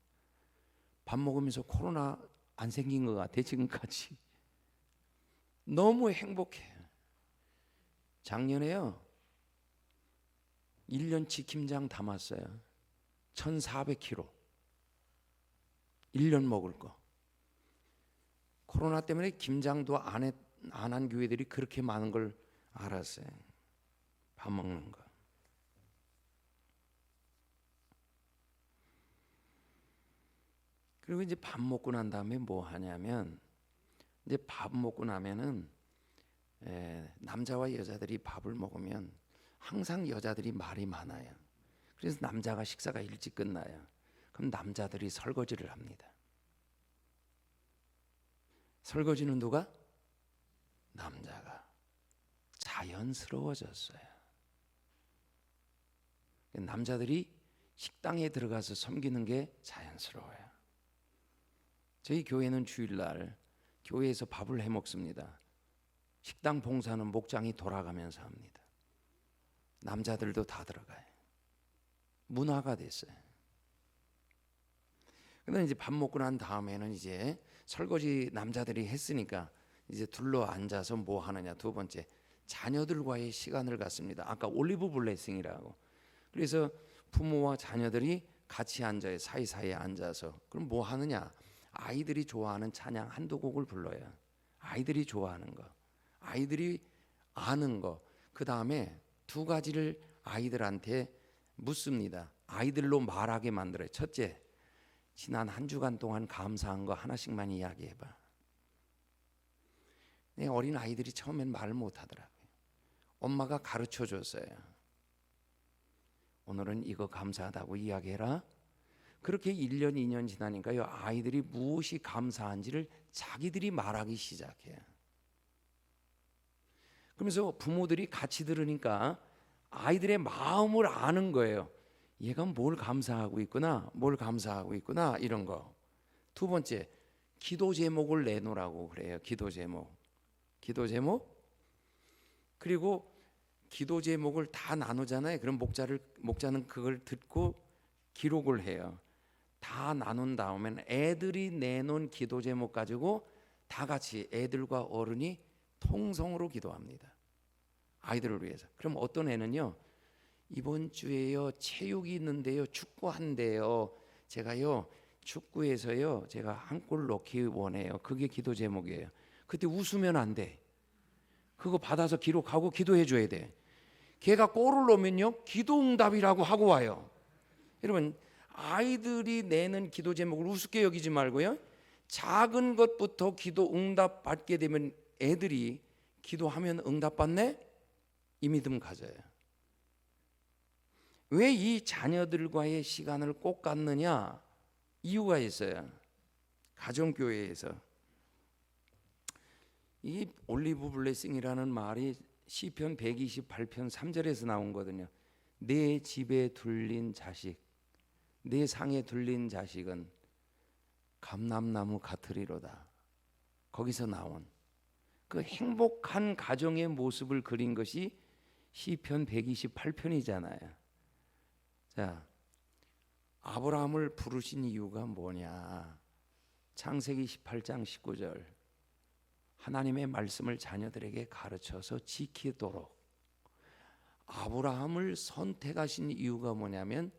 S2: 밥 먹으면서 코로나 안 생긴 것 같아 지금까지. 너무 행복해요. 작년에요 1년치 김장 담았어요. 1,400kg. 1년 먹을 거. 코로나 때문에 김장도 안 한 교회들이 그렇게 많은 걸 알았어요. 밥 먹는 거. 그리고 이제 밥 먹고 난 다음에 뭐 하냐면, 이제 밥 먹고 나면은 남자와 여자들이 밥을 먹으면 항상 여자들이 말이 많아요. 그래서 남자가 식사가 일찍 끝나요. 그럼 남자들이 설거지를 합니다. 설거지는 누가? 남자가. 자연스러워졌어요. 남자들이 식당에 들어가서 섬기는 게 자연스러워요. 저희 교회는 주일날 교회에서 밥을 해 먹습니다. 식당 봉사는 목장이 돌아가면서 합니다. 남자들도 다 들어가요. 문화가 됐어요. 근데 이제 밥 먹고 난 다음에는 이제 설거지 남자들이 했으니까 이제 둘러 앉아서 뭐 하느냐. 두 번째, 자녀들과의 시간을 갖습니다. 아까 올리브 블레싱이라고. 그래서 부모와 자녀들이 같이 앉아요. 사이사이에 앉아서. 그럼 뭐 하느냐? 아이들이 좋아하는 찬양 한두 곡을 불러요. 아이들이 좋아하는 거, 아이들이 아는 거. 그 다음에 두 가지를 아이들한테 묻습니다. 아이들로 말하게 만들어요. 첫째, 지난 한 주간 동안 감사한 거 하나씩만 이야기해봐. 내 어린 아이들이 처음엔 말을 못하더라고요. 엄마가 가르쳐 줬어요. 오늘은 이거 감사하다고 이야기해라. 그렇게 1년 2년 지나니까요, 아이들이 무엇이 감사한지를 자기들이 말하기 시작해요. 그러면서 부모들이 같이 들으니까 아이들의 마음을 아는 거예요. 얘가 뭘 감사하고 있구나, 뭘 감사하고 있구나, 이런 거. 두 번째, 기도 제목을 내놓으라고 그래요. 기도 제목. 그리고 기도 제목을 다 나누잖아요. 그럼 목자는 그걸 듣고 기록을 해요. 다 나눈 다음엔 애들이 내놓은 기도 제목 가지고 다 같이 애들과 어른이 통성으로 기도합니다. 아이들을 위해서. 그럼 어떤 애는요, 이번 주에요 체육이 있는데요, 축구한대요. 제가요 축구에서요 제가 한 골 넣기 원해요. 그게 기도 제목이에요. 그때 웃으면 안 돼. 그거 받아서 기록하고 기도해 줘야 돼. 걔가 골을 넣으면요 기도 응답이라고 하고 와요. 여러분, 아이들이 내는 기도 제목을 우습게 여기지 말고요, 작은 것부터 기도 응답 받게 되면 애들이 기도하면 응답 받네? 이 믿음 가져요. 왜 이 자녀들과의 시간을 꼭 갖느냐? 이유가 있어요. 가정교회에서 이 올리브 블레싱이라는 말이 시편 128편 3절에서 나온 거거든요. 내 집에 둘린 자식, 내 상에 둘린 자식은 감람나무 같으리로다. 거기서 나온 그 행복한 가정의 모습을 그린 것이 시편 128편이잖아요. 자, 아브라함을 부르신 이유가 뭐냐? 창세기 18장 19절. 하나님의 말씀을 자녀들에게 가르쳐서 지키도록. 아브라함을 선택하신 이유가 뭐냐면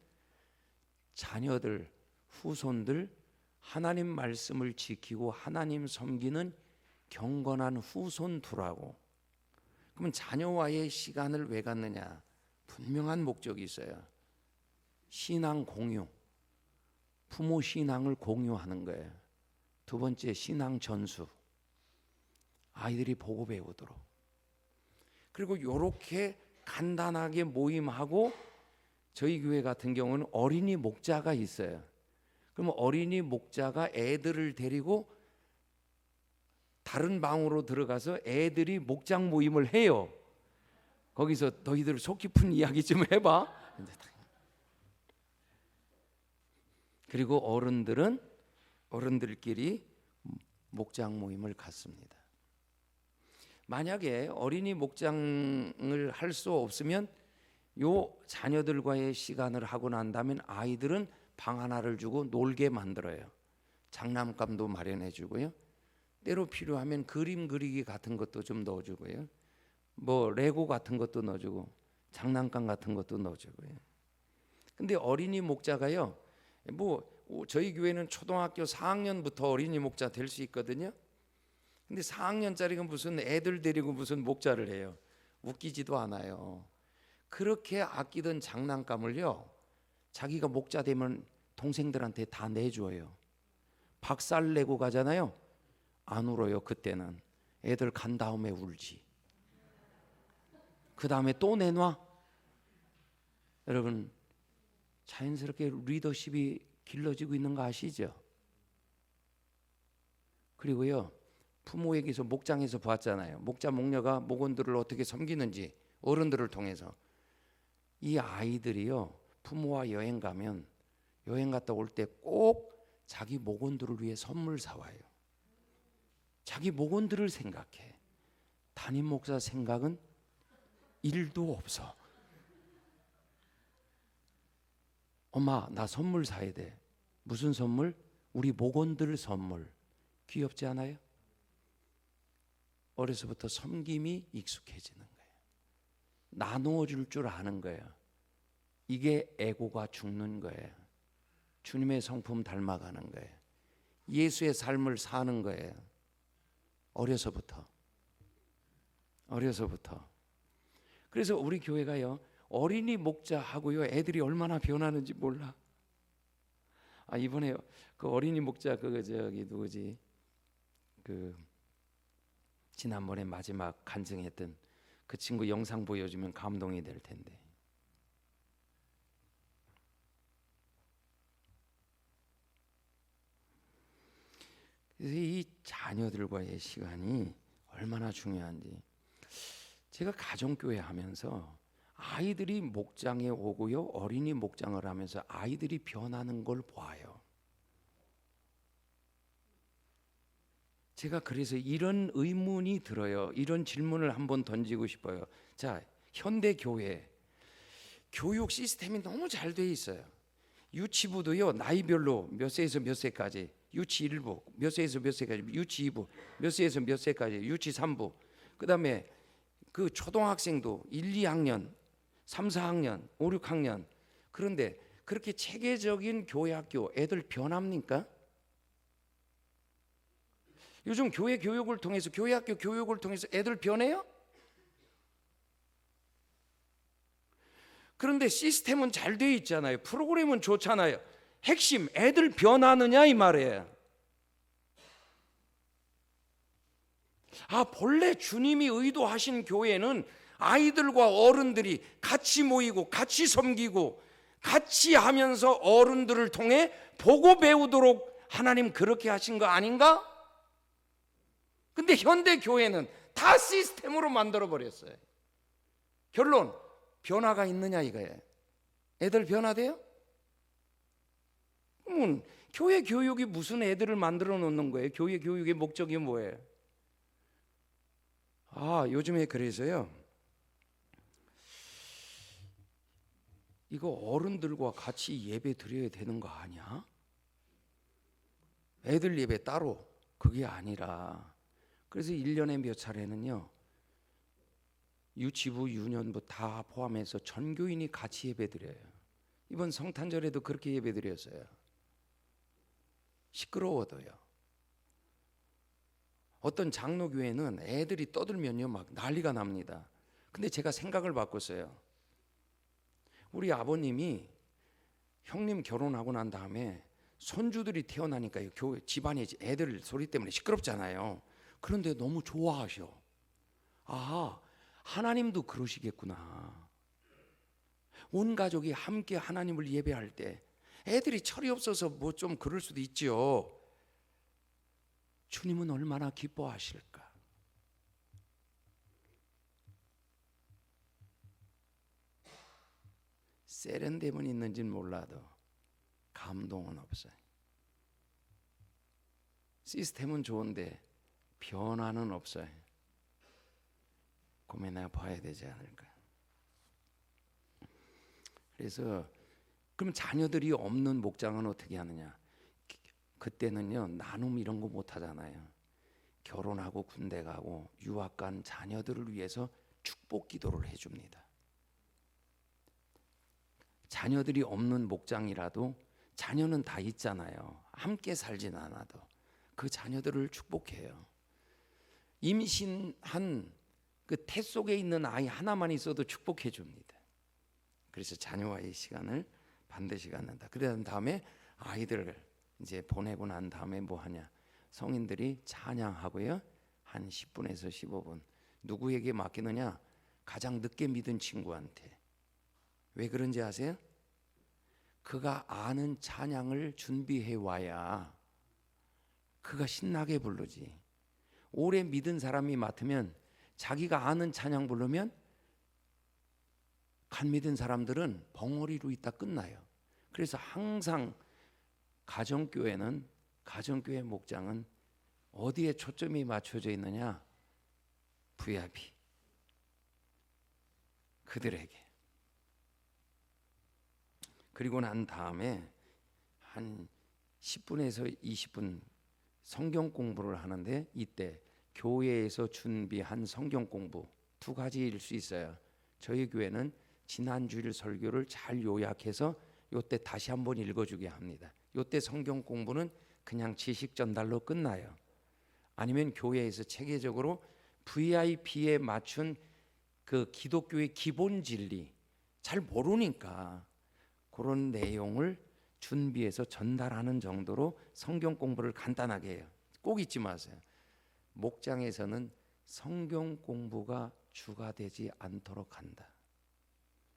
S2: 자녀들, 후손들 하나님 말씀을 지키고 하나님 섬기는 경건한 후손 두라고. 그러면 자녀와의 시간을 왜 갖느냐? 분명한 목적이 있어요. 신앙 공유, 부모 신앙을 공유하는 거예요. 두 번째, 신앙 전수, 아이들이 보고 배우도록. 그리고 이렇게 간단하게 모임하고, 저희 교회 같은 경우는 어린이 목자가 있어요. 그러면 어린이 목자가 애들을 데리고 다른 방으로 들어가서 애들이 목장 모임을 해요. 거기서 너희들 속 깊은 이야기 좀 해봐. 그리고 어른들끼리 목장 모임을 갖습니다. 만약에 어린이 목장을 할 수 없으면 요 자녀들과의 시간을 하고 난다면 아이들은 방 하나를 주고 놀게 만들어요. 장난감도 마련해 주고요. 때로 필요하면 그림 그리기 같은 것도 좀 넣어주고요. 뭐 레고 같은 것도 넣어주고 장난감 같은 것도 넣어주고요. 근데 어린이 목자가요, 뭐 저희 교회는 초등학교 4학년부터 어린이 목자 될 수 있거든요. 근데 4학년짜리가 무슨 애들 데리고 무슨 목자를 해요. 웃기지도 않아요. 그렇게 아끼던 장난감을요, 자기가 목자 되면 동생들한테 다 내줘요. 박살 내고 가잖아요. 안 울어요. 그때는 애들 간 다음에 울지. 그 다음에 또 내놔. 여러분, 자연스럽게 리더십이 길러지고 있는 거 아시죠? 그리고요, 부모에게서 목장에서 보았잖아요. 목자 목녀가 목원들을 어떻게 섬기는지 어른들을 통해서. 이 아이들이요, 부모와 여행 가면 여행 갔다 올 때 꼭 자기 목원들을 위해 선물 사와요. 자기 목원들을 생각해. 담임 목사 생각은 1도 없어. 엄마, 나 선물 사야 돼. 무슨 선물? 우리 목원들 선물. 귀엽지 않아요? 어려서부터 섬김이 익숙해지는 거예요. 나누어 줄 줄 아는 거예요. 이게 에고가 죽는 거예요. 주님의 성품 닮아가는 거예요. 예수의 삶을 사는 거예요. 어려서부터. 그래서 우리 교회가요, 어린이 목자하고요, 애들이 얼마나 변하는지 몰라. 이번에 그 어린이 목자 누구지? 지난번에 마지막 간증했던 그 친구 영상 보여주면 감동이 될 텐데. 그래서 이 자녀들과의 시간이 얼마나 중요한지. 제가 가정교회 하면서 아이들이 목장에 오고요, 어린이 목장을 하면서 아이들이 변하는 걸 봐요. 제가 그래서 이런 의문이 들어요. 이런 질문을 한번 던지고 싶어요. 자, 현대 교회 교육 시스템이 너무 잘 돼 있어요. 유치부도요, 나이별로 몇 세에서 몇 세까지, 유치 1부 몇 세에서 몇 세까지, 유치 2부 몇 세에서 몇 세까지, 유치 3부, 그다음에 그 초등학생도 1, 2학년, 3, 4학년, 5, 6학년. 그런데 그렇게 체계적인 교회 학교 애들 변합니까? 요즘 교회 교육을 통해서, 교회 학교 교육을 통해서 애들 변해요? 그런데 시스템은 잘 돼 있잖아요. 프로그램은 좋잖아요. 핵심 애들 변하느냐 이 말이에요. 본래 주님이 의도하신 교회는 아이들과 어른들이 같이 모이고 같이 섬기고 같이 하면서 어른들을 통해 보고 배우도록 하나님 그렇게 하신 거 아닌가? 근데 현대 교회는 다 시스템으로 만들어 버렸어요. 결론, 변화가 있느냐 이거예요. 애들 변화돼요? 교회 교육이 무슨 애들을 만들어 놓는 거예요? 교회 교육의 목적이 뭐예요? 요즘에 그래서요, 이거 어른들과 같이 예배 드려야 되는 거 아니야? 애들 예배 따로, 그게 아니라, 그래서 1년에 몇 차례는요, 유치부, 유년부 다 포함해서 전교인이 같이 예배 드려요. 이번 성탄절에도 그렇게 예배 드렸어요. 시끄러워도요. 어떤 장로교회는 애들이 떠들면요 막 난리가 납니다. 근데 제가 생각을 바꿨어요. 우리 아버님이 형님 결혼하고 난 다음에 손주들이 태어나니까 교회 집안이 애들 소리 때문에 시끄럽잖아요. 그런데 너무 좋아하셔. 하나님도 그러시겠구나. 온 가족이 함께 하나님을 예배할 때 애들이 철이 없어서 뭐 좀 그럴 수도 있지요. 주님은 얼마나 기뻐하실까. 세련됨은 있는지는 몰라도 감동은 없어요. 시스템은 좋은데 변화는 없어요. 고민해 봐야 되지 않을까. 그래서 그럼 자녀들이 없는 목장은 어떻게 하느냐? 그때는요 나눔 이런 거 못 하잖아요. 결혼하고 군대 가고 유학 간 자녀들을 위해서 축복 기도를 해줍니다. 자녀들이 없는 목장이라도 자녀는 다 있잖아요. 함께 살진 않아도 그 자녀들을 축복해요. 임신한 그 태 속에 있는 아이 하나만 있어도 축복해 줍니다. 그래서 자녀와의 시간을 반드시 갖는다. 그런 다음에 아이들을 이제 보내고 난 다음에 뭐 하냐? 성인들이 찬양하고요. 한 10분에서 15분. 누구에게 맡기느냐? 가장 늦게 믿은 친구한테. 왜 그런지 아세요? 그가 아는 찬양을 준비해 와야 그가 신나게 부르지. 오래 믿은 사람이 맡으면 자기가 아는 찬양 부르면 간 믿은 사람들은 벙어리로 있다 끝나요. 그래서 항상 가정교회 목장은 어디에 초점이 맞춰져 있느냐? VIP 그들에게. 그리고 난 다음에 한 10분에서 20분 성경 공부를 하는데, 이때 교회에서 준비한 성경 공부 두 가지일 수 있어요. 저희 교회는 지난주일 설교를 잘 요약해서 요때 다시 한번 읽어주게 합니다. 요때 성경 공부는 그냥 지식 전달로 끝나요. 아니면 교회에서 체계적으로 VIP에 맞춘 그 기독교의 기본 진리 잘 모르니까 그런 내용을 준비해서 전달하는 정도로 성경 공부를 간단하게 해요. 꼭 잊지 마세요. 목장에서는 성경 공부가 주가 되지 않도록 한다.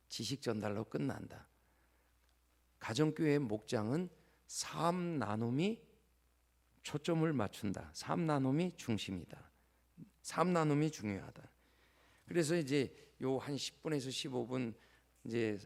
S2: 지식 전달로 끝난다. 가정교회 목장은 삶 나눔이 초점을 맞춘다. 삶 나눔이 중심이다. 삶 나눔이 중요하다. 그래서 이제 요 한 10분에서 15분 이제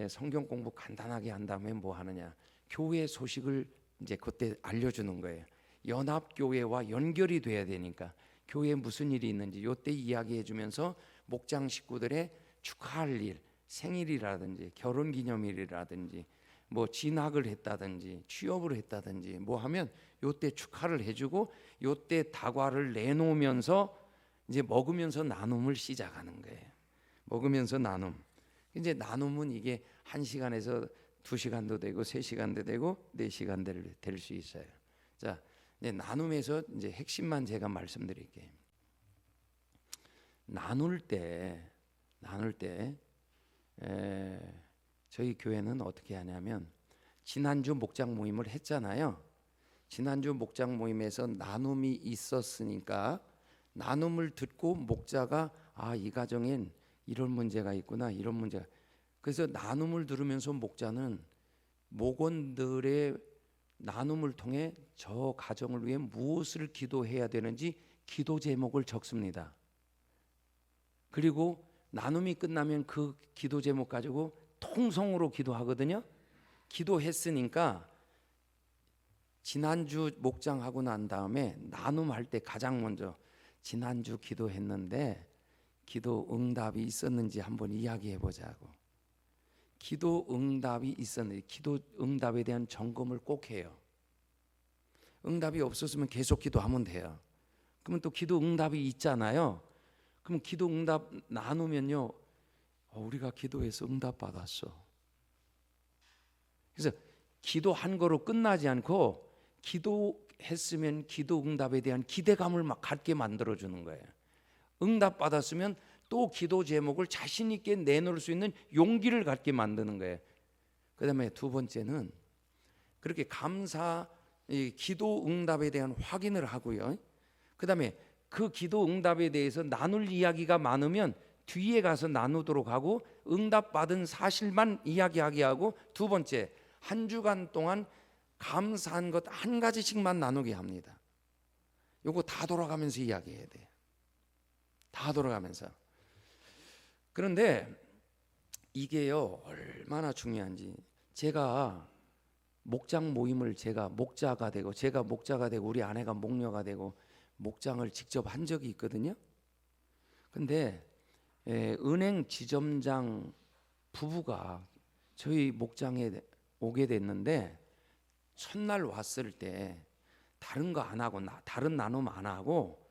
S2: 성경 공부 간단하게 한 다음에 뭐 하느냐? 교회 소식을 이제 그때 알려주는 거예요. 연합교회와 연결이 돼야 되니까 교회에 무슨 일이 있는지 요때 이야기해주면서 목장 식구들의 축하할 일, 생일이라든지 결혼기념일이라든지 뭐 진학을 했다든지 취업을 했다든지 뭐 하면 요때 축하를 해주고 요때 다과를 내놓으면서 이제 먹으면서 나눔을 시작하는 거예요. 먹으면서 나눔. 이제 나눔은 이게 1시간에서 2시간도 되고 3시간도 되고 4시간 될 수 있어요. 자, 이제 나눔에서 이제 핵심만 제가 말씀드릴게요. 나눌 때 저희 교회는 어떻게 하냐면 지난주 목장 모임을 했잖아요. 지난주 목장 모임에서 나눔이 있었으니까 나눔을 듣고 목자가 이 가정엔 이런 문제가 있구나, 이런 문제가. 그래서 나눔을 들으면서 목자는 목원들의 나눔을 통해 저 가정을 위해 무엇을 기도해야 되는지 기도 제목을 적습니다. 그리고 나눔이 끝나면 그 기도 제목 가지고 통성으로 기도하거든요. 기도했으니까 지난주 목장하고 난 다음에 나눔할 때 가장 먼저 지난주 기도했는데 기도 응답이 있었는지 한번 이야기해 보자고. 기도 응답이 있었는지, 기도 응답에 대한 점검을 꼭 해요. 응답이 없었으면 계속 기도하면 돼요. 그러면 또 기도 응답이 있잖아요. 그럼 기도 응답 나누면요, 우리가 기도해서 응답 받았어. 그래서 기도한 거로 끝나지 않고 기도했으면 기도 응답에 대한 기대감을 막 갖게 만들어 주는 거예요. 응답 받았으면 또 기도 제목을 자신 있게 내놓을 수 있는 용기를 갖게 만드는 거예요. 그다음에 두 번째는 그렇게 기도 응답에 대한 확인을 하고요. 그다음에 그 기도 응답에 대해서 나눌 이야기가 많으면 뒤에 가서 나누도록 하고 응답 받은 사실만 이야기하게 하고, 두 번째, 한 주간 동안 감사한 것 한 가지씩만 나누게 합니다. 요거 다 돌아가면서 이야기해야 돼요. 다 돌아가면서. 그런데 이게요 얼마나 중요한지, 제가 목장 모임을 제가 목자가 되고 우리 아내가 목녀가 되고 목장을 직접 한 적이 있거든요. 근데 은행 지점장 부부가 저희 목장에 오게 됐는데 첫날 왔을 때 다른 거 안 하고 다른 나눔 안 하고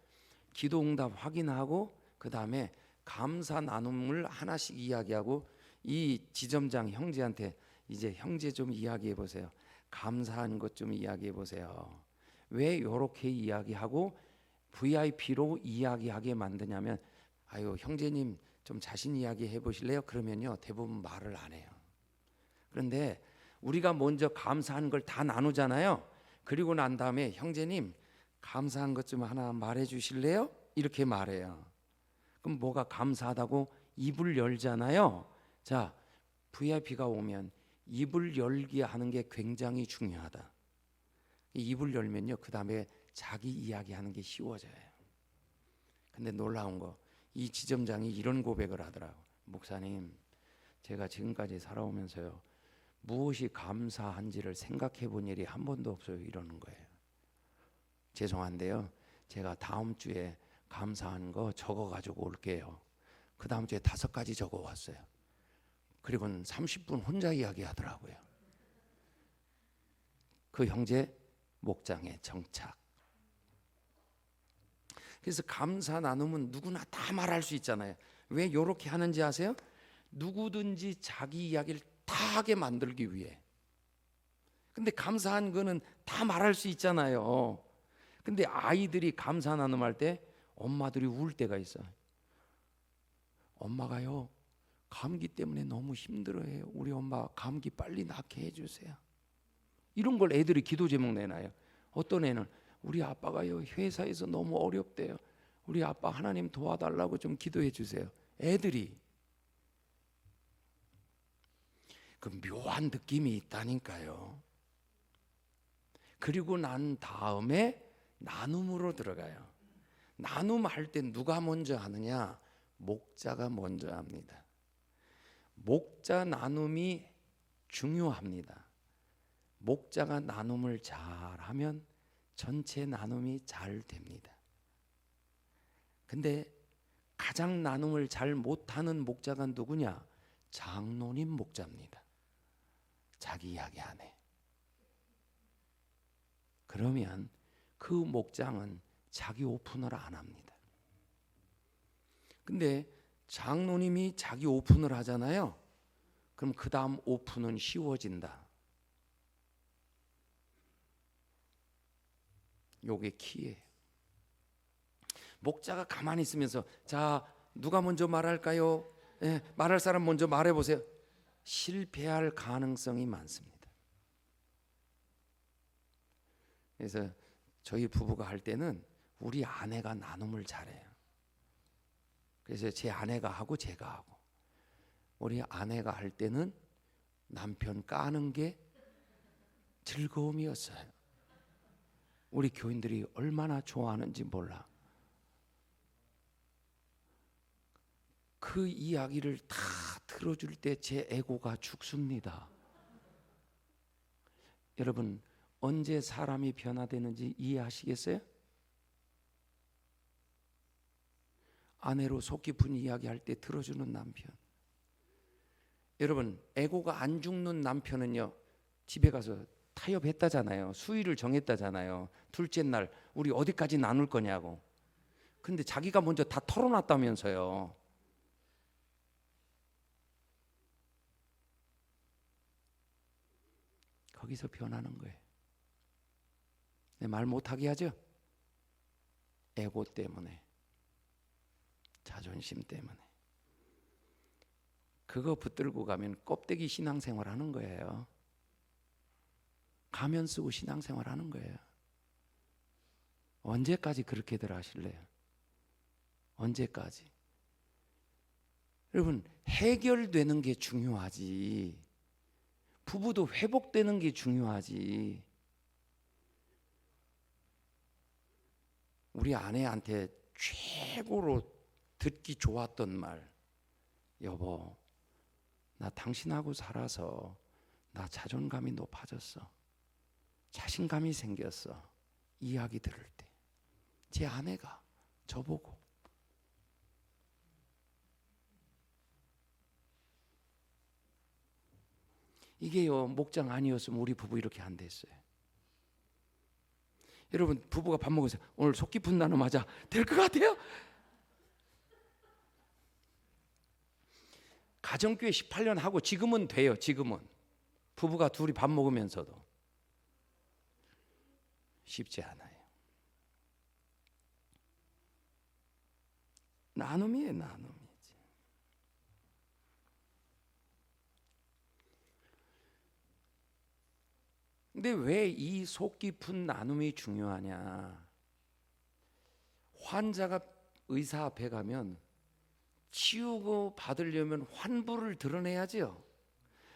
S2: 기도 응답 확인하고 그다음에 감사 나눔을 하나씩 이야기하고, 이 지점장 형제한테 이제 형제 좀 이야기해 보세요. 감사한 것 좀 이야기해 보세요. 왜 이렇게 이야기하고 VIP로 이야기하게 만드냐면, 형제님 좀 자신 이야기해 보실래요? 그러면요 대부분 말을 안 해요. 그런데 우리가 먼저 감사한 걸 다 나누잖아요. 그리고 난 다음에 형제님 감사한 것 좀 하나 말해 주실래요? 이렇게 말해요. 그럼 뭐가 감사하다고 입을 열잖아요. 자, VIP가 오면 입을 열게 하는 게 굉장히 중요하다. 입을 열면요 그 다음에 자기 이야기하는 게 쉬워져요.
S3: 근데 놀라운 거, 이 지점장이 이런 고백을 하더라고. 목사님, 제가 지금까지 살아오면서요, 무엇이 감사한지를 생각해 본 일이 한 번도 없어요. 이러는 거예요. 죄송한데요, 제가 다음 주에 감사한 거 적어 가지고 올게요. 그 다음 주에 5가지 적어 왔어요. 그리고는 30분 혼자 이야기하더라고요. 그 형제 목장에 정착. 그래서 감사 나눔은 누구나 다 말할 수 있잖아요. 왜 이렇게 하는지 아세요? 누구든지 자기 이야기를 다 하게 만들기 위해. 근데 감사한 거는 다 말할 수 있잖아요. 근데 아이들이 감사 나눔할 때 엄마들이 울 때가 있어요. 엄마가요, 감기 때문에 너무 힘들어해요. 우리 엄마 감기 빨리 낫게 해주세요. 이런 걸 애들이 기도 제목 내놔요. 어떤 애는 우리 아빠가요, 회사에서 너무 어렵대요. 우리 아빠 하나님 도와달라고 좀 기도해 주세요. 애들이. 그 묘한 느낌이 있다니까요. 그리고 난 다음에 나눔으로 들어가요. 나눔할 때 누가 먼저 하느냐? 목자가 먼저 합니다. 목자 나눔이 중요합니다. 목자가 나눔을 잘하면 전체 나눔이 잘 됩니다. 근데 가장 나눔을 잘 못하는 목자가 누구냐? 장로님 목자입니다. 자기 이야기 안 해. 그러면 그 목장은 자기 오픈을 안 합니다. 근데 장로님이 자기 오픈을 하잖아요. 그럼 그 다음 오픈은 쉬워진다. 요게 키예요. 목자가 가만히 있으면서 자, 누가 먼저 말할까요? 말할 사람 먼저 말해보세요. 실패할 가능성이 많습니다. 그래서 저희 부부가 할 때는 우리 아내가 나눔을 잘해요. 그래서 제 아내가 하고 제가 하고, 우리 아내가 할 때는 남편 까는 게 즐거움이었어요. 우리 교인들이 얼마나 좋아하는지 몰라. 그 이야기를 다 들어줄 때 제 에고가 죽습니다. 여러분, 언제 사람이 변화되는지 이해하시겠어요? 아내로 속 깊은 이야기할 때 들어주는 남편. 여러분, 에고가 안 죽는 남편은요, 집에 가서 타협했다잖아요. 수위를 정했다잖아요. 둘째 날 우리 어디까지 나눌 거냐고. 근데 자기가 먼저 다 털어놨다면서요. 거기서 변하는 거예요. 내 말 못하게 하죠? 에고 때문에, 자존심 때문에. 그거 붙들고 가면 껍데기 신앙생활 하는 거예요. 가면 쓰고 신앙생활 하는 거예요. 언제까지 그렇게들 하실래요? 언제까지? 여러분, 해결되는 게 중요하지. 부부도 회복되는 게 중요하지. 우리 아내한테 최고로 듣기 좋았던 말, 여보, 나 당신하고 살아서 나 자존감이 높아졌어. 자신감이 생겼어. 이야기 들을 때 제 아내가 저보고. 이게요, 목장 아니었으면 우리 부부 이렇게 안 됐어요. 여러분, 부부가 밥 먹으세요. 오늘 속 깊은 나눔하자. 될 것 같아요? 가정교회 18년 하고 지금은 돼요. 지금은 부부가 둘이 밥 먹으면서도 쉽지 않아요. 나눔이에요, 나눔이지. 근데 왜 이 속 깊은 나눔이 중요하냐? 환자가 의사 앞에 가면 치유고 받으려면 환부를 드러내야죠.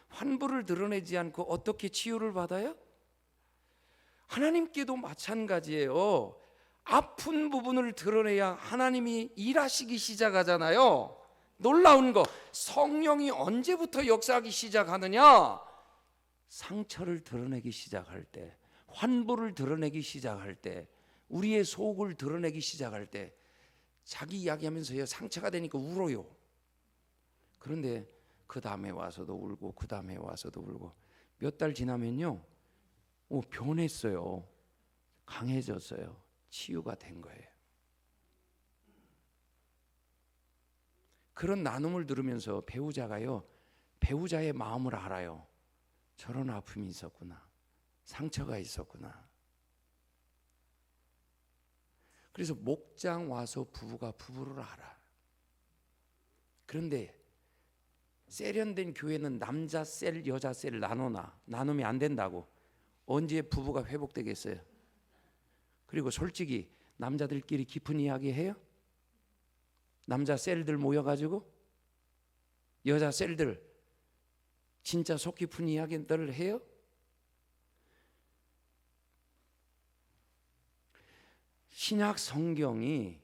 S3: 환부를 드러내지 않고 어떻게 치유를 받아요? 하나님께도 마찬가지예요. 아픈 부분을 드러내야 하나님이 일하시기 시작하잖아요. 놀라운 거, 성령이 언제부터 역사하기 시작하느냐? 상처를 드러내기 시작할 때, 환부를 드러내기 시작할 때, 우리의 속을 드러내기 시작할 때, 자기 이야기하면서요, 상처가 되니까 울어요. 그런데 그 다음에 와서도 울고, 그 다음에 와서도 울고, 몇 달 지나면요, 변했어요. 강해졌어요. 치유가 된 거예요. 그런 나눔을 들으면서 배우자가요, 배우자의 마음을 알아요. 저런 아픔이 있었구나. 상처가 있었구나. 그래서 목장 와서 부부가 부부를 알아. 그런데 세련된 교회는 남자 셀, 여자 셀 나누면 안 된다고. 언제 부부가 회복되겠어요? 그리고 솔직히 남자들끼리 깊은 이야기 해요? 남자 셀들 모여가지고 여자 셀들 진짜 속 깊은 이야기들을 해요? 신약 성경이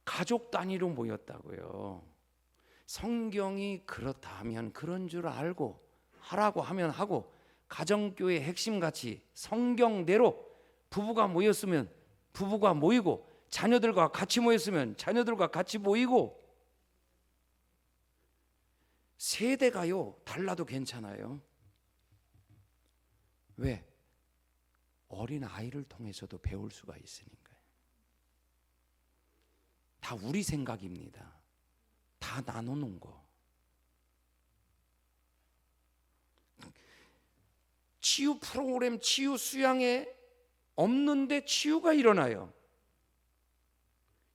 S3: 가족 단위로 모였다고요. 성경이 그렇다 하면 그런 줄 알고 하라고 하면 하고, 가정교회 핵심 가치 성경대로 부부가 모였으면 부부가 모이고, 자녀들과 같이 모였으면 자녀들과 같이 모이고, 세대가요 달라도 괜찮아요. 왜? 어린 아이를 통해서도 배울 수가 있으니까요. 다 우리 생각입니다. 다 나누는 거. 치유 프로그램, 치유 수양에 없는데 치유가 일어나요.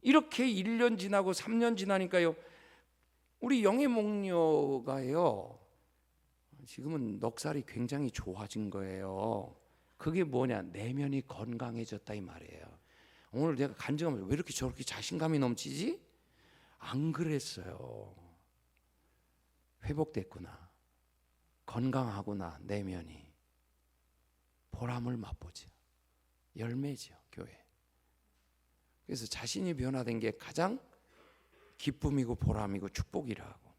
S3: 이렇게 1년 지나고 3년 지나니까요, 우리 영의 목녀가요, 지금은 넉살이 굉장히 좋아진 거예요. 그게 뭐냐? 내면이 건강해졌다 이 말이에요. 오늘 내가 간증하면서 왜 이렇게 저렇게 자신감이 넘치지? 안 그랬어요. 회복됐구나. 건강하구나. 내면이. 보람을 맛보죠. 열매죠, 교회. 그래서 자신이 변화된 게 가장 기쁨이고 보람이고 축복이라고.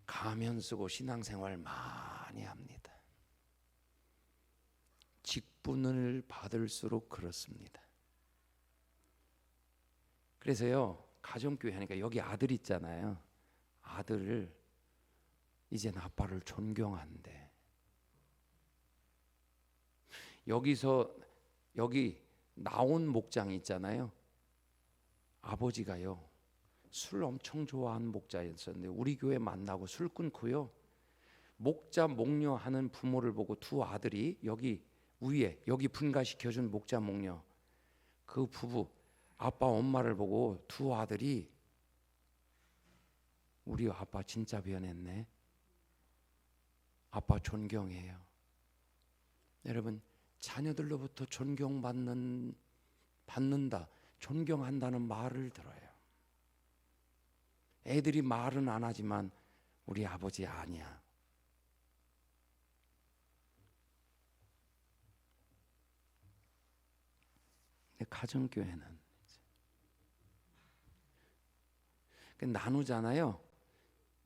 S3: 가면 쓰고 신앙생활 많이 합니다. 직분을 받을수록 그렇습니다. 그래서요, 가정교회 하니까 여기 아들 있잖아요. 아들을 이젠 아빠를 존경한대. 여기 나온 목장이 있잖아요. 아버지가요, 술 엄청 좋아하는 목자였었는데 우리 교회 만나고 술 끊고요, 목자 목녀 하는 부모를 보고 두 아들이 여기 위에 여기 분가시켜준 목자 목녀, 그 부부 아빠 엄마를 보고 두 아들이 우리 아빠 진짜 변했네, 아빠 존경해요. 여러분, 자녀들로부터 받는다, 존경한다는 말을 들어요. 애들이 말은 안 하지만 우리 아버지 아니야. 가정교회는 나누잖아요.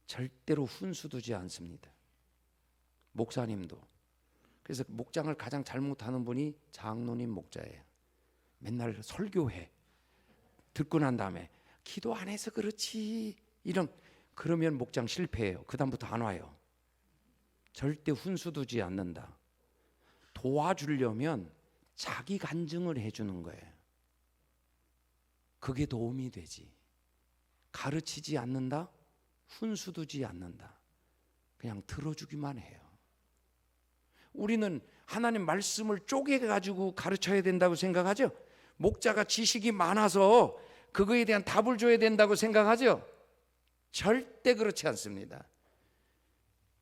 S3: 절대로 훈수 두지 않습니다. 목사님도. 그래서 목장을 가장 잘못하는 분이 장로님 목자예요. 맨날 설교해. 듣고 난 다음에 기도 안 해서 그렇지, 그러면 목장 실패해요. 그 다음부터 안 와요. 절대 훈수 두지 않는다. 도와주려면 자기 간증을 해주는 거예요. 그게 도움이 되지. 가르치지 않는다, 훈수 두지 않는다, 그냥 들어주기만 해요. 우리는 하나님 말씀을 쪼개가지고 가르쳐야 된다고 생각하죠. 목자가 지식이 많아서 그거에 대한 답을 줘야 된다고 생각하죠. 절대 그렇지 않습니다.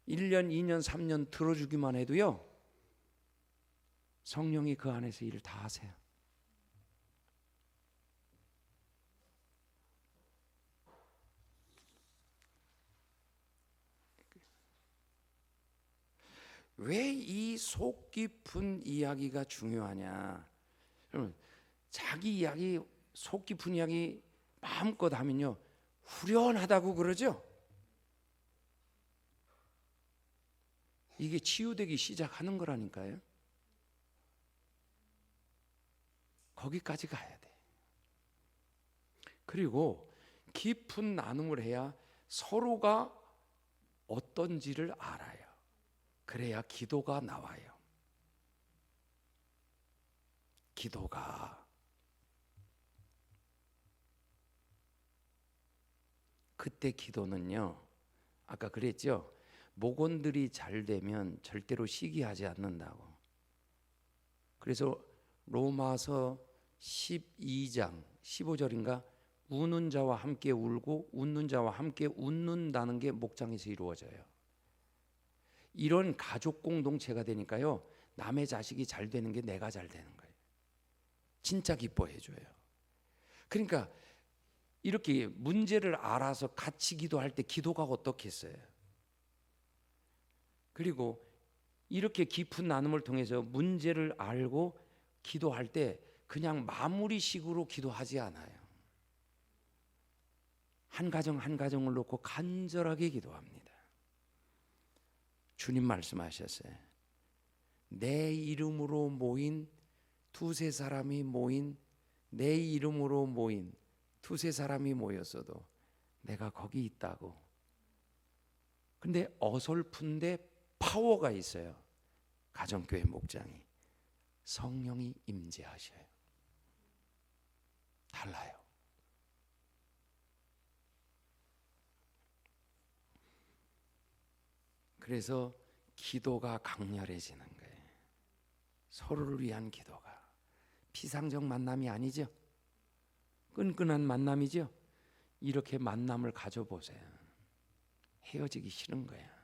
S3: 1년, 2년, 3년 들어주기만 해도요, 성령이 그 안에서 일을 다 하세요. 왜 이 속 깊은 이야기가 중요하냐? 여러분, 자기 이야기, 속 깊은 이야기 마음껏 하면요 후련하다고 그러죠. 이게 치유되기 시작하는 거라니까요. 거기까지 가야 돼. 그리고 깊은 나눔을 해야 서로가 어떤지를 알아요. 그래야 기도가 나와요. 기도가 그때 기도는요, 아까 그랬죠. 목원들이 잘 되면 절대로 시기하지 않는다고. 그래서 로마서 12장 15절인가 우는 자와 함께 울고 웃는 자와 함께 웃는다는 게 목장에서 이루어져요. 이런 가족 공동체가 되니까요, 남의 자식이 잘 되는 게 내가 잘 되는 거예요. 진짜 기뻐해 줘요. 그러니까 이렇게 문제를 알아서 같이 기도할 때 기도가 어떻겠어요? 그리고 이렇게 깊은 나눔을 통해서 문제를 알고 기도할 때 그냥 마무리식으로 기도하지 않아요. 한 가정 한 가정을 놓고 간절하게 기도합니다. 주님 말씀하셨어요. 내 이름으로 모인 두세 사람이 모인 내 이름으로 모인 두세 사람이 모였어도 내가 거기 있다고. 근데 어설픈데 파워가 있어요. 가정교회 목장이 성령이 임재하셔요. 달라요. 그래서 기도가 강렬해지는 거예요. 서로를 위한 기도가. 피상적 만남이 아니죠. 끈끈한 만남이죠. 이렇게 만남을 가져보세요. 헤어지기 싫은 거야.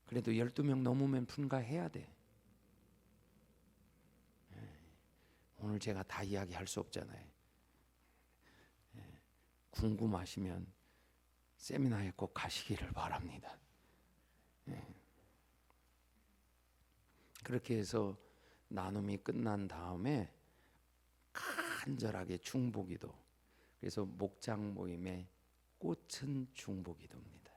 S3: 그래도 12명 넘으면 분가해야 돼. 오늘 제가 다 이야기할 수 없잖아요. 궁금하시면 세미나에 꼭 가시기를 바랍니다. 그렇게 해서 나눔이 끝난 다음에 간절하게 중보기도. 그래서 목장 모임의 꽃은 중보기도입니다.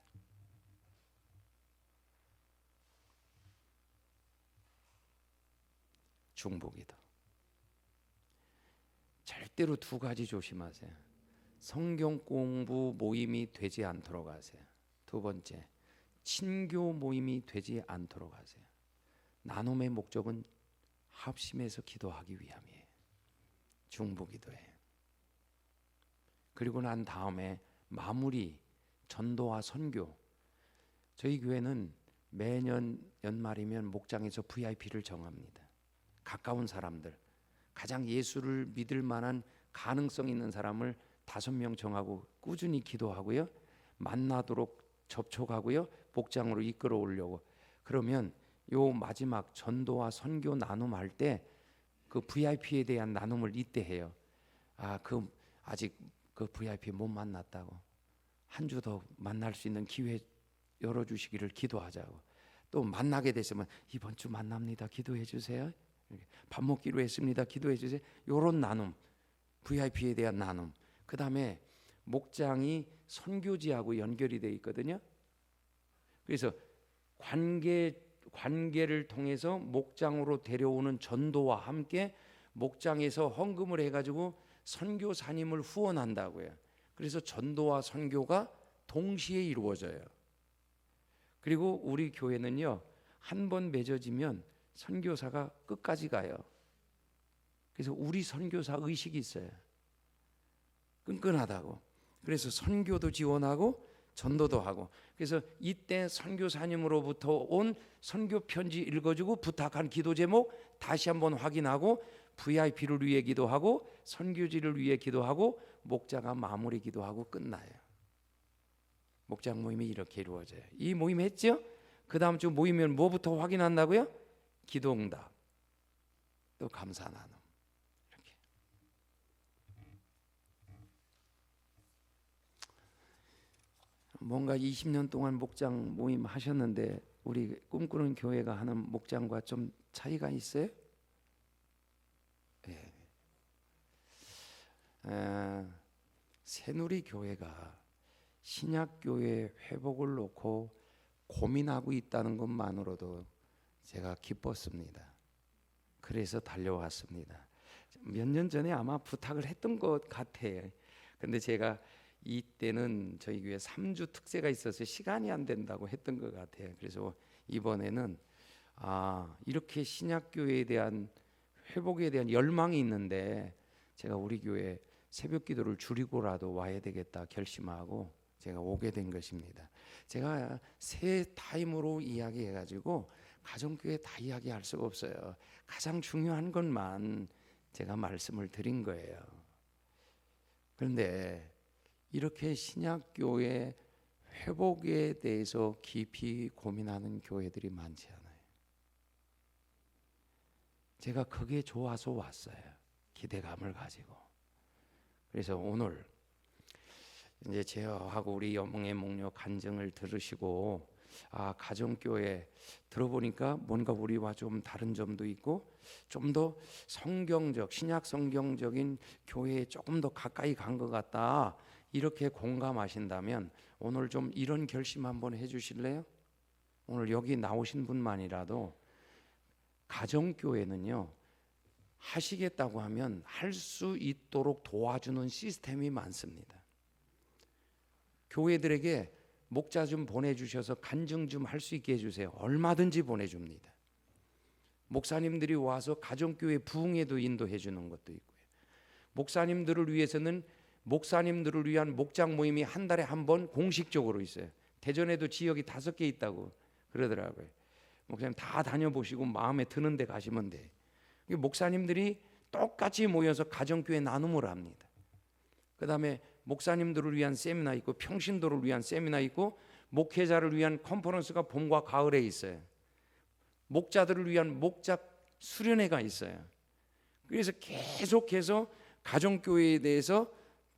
S3: 중보기도. 절대로 두 가지 조심하세요. 성경 공부 모임이 되지 않도록 하세요. 두 번째, 친교 모임이 되지 않도록 하세요. 나눔의 목적은 합심해서 기도하기 위함이에요. 중보기도예요. 그리고 난 다음에 마무리, 전도와 선교. 저희 교회는 매년 연말이면 목장에서 VIP를 정합니다. 가까운 사람들, 가장 예수를 믿을 만한 가능성 있는 사람을 5명 정하고 꾸준히 기도하고요, 만나도록 접촉하고요, 목장으로 이끌어 오려고. 그러면 요 마지막 전도와 선교 나눔할 때 그 VIP에 대한 나눔을 이때 해요. 아직 그 VIP 못 만났다고, 한 주 더 만날 수 있는 기회 열어주시기를 기도하자고. 또 만나게 됐으면 이번 주 만납니다, 기도해 주세요. 밥 먹기로 했습니다, 기도해 주세요. 요런 나눔, VIP에 대한 나눔. 그 다음에 목장이 선교지하고 연결이 되어 있거든요. 그래서 관계를 통해서 목장으로 데려오는 전도와 함께 목장에서 헌금을 해가지고 선교사님을 후원한다고요. 그래서 전도와 선교가 동시에 이루어져요. 그리고 우리 교회는요, 한 번 맺어지면 선교사가 끝까지 가요. 그래서 우리 선교사 의식이 있어요. 끈끈하다고. 그래서 선교도 지원하고 전도도 하고. 그래서 이때 선교사님으로부터 온 선교 편지 읽어주고 부탁한 기도 제목 다시 한번 확인하고 VIP를 위해 기도하고 선교지를 위해 기도하고 목자가 마무리 기도하고 끝나요. 목장 모임이 이렇게 이루어져요. 이 모임 했죠? 그 다음 주 모이면 뭐부터 확인한다고요? 기도응답, 또 감사 나눔. 이렇게. 뭔가 20년 동안 목장 모임 하셨는데 우리 꿈꾸는 교회가 하는 목장과 좀 차이가 있어요? 예. 새누리 교회가 신약 교회 회복을 놓고 고민하고 있다는 것만으로도 제가 기뻤습니다. 그래서 달려왔습니다. 몇 년 전에 아마 부탁을 했던 것 같아요. 근데 제가 이때는 저희 교회 3주 특세가 있어서 시간이 안 된다고 했던 것 같아요. 그래서 이번에는 이렇게 신약 교회에 대한 회복에 대한 열망이 있는데 제가 우리 교회 새벽 기도를 줄이고라도 와야 되겠다 결심하고 제가 오게 된 것입니다. 제가 새 타임으로 이야기해가지고 가정교회 다 이야기할 수가 없어요. 가장 중요한 것만 제가 말씀을 드린 거예요. 그런데 이렇게 신약교회 회복에 대해서 깊이 고민하는 교회들이 많지 않아요. 제가 그게 좋아서 왔어요. 기대감을 가지고. 그래서 오늘 이제 제하고 우리 여몽의 목녀 간증을 들으시고 가정교회 들어보니까 뭔가 우리와 좀 다른 점도 있고 좀 더 성경적 신약 성경적인 교회에 조금 더 가까이 간 것 같다 이렇게 공감하신다면 오늘 좀 이런 결심 한번 해주실래요? 오늘 여기 나오신 분만이라도 가정교회는요 하시겠다고 하면 할 수 있도록 도와주는 시스템이 많습니다. 교회들에게 목자 좀 보내주셔서 간증 좀 할 수 있게 해주세요. 얼마든지 보내줍니다. 목사님들이 와서 가정교회 부흥에도 인도해 주는 것도 있고요. 목사님들을 위해서는 목사님들을 위한 목장 모임이 한 달에 한 번 공식적으로 있어요. 대전에도 지역이 5개 있다고 그러더라고요. 목사님 다 다녀보시고 마음에 드는 데 가시면 돼. 목사님들이 똑같이 모여서 가정교회 나눔을 합니다. 그 다음에 목사님들을 위한 세미나 있고 평신도를 위한 세미나 있고 목회자를 위한 컨퍼런스가 봄과 가을에 있어요. 목자들을 위한 목자 수련회가 있어요. 그래서 계속해서 가정교회에 대해서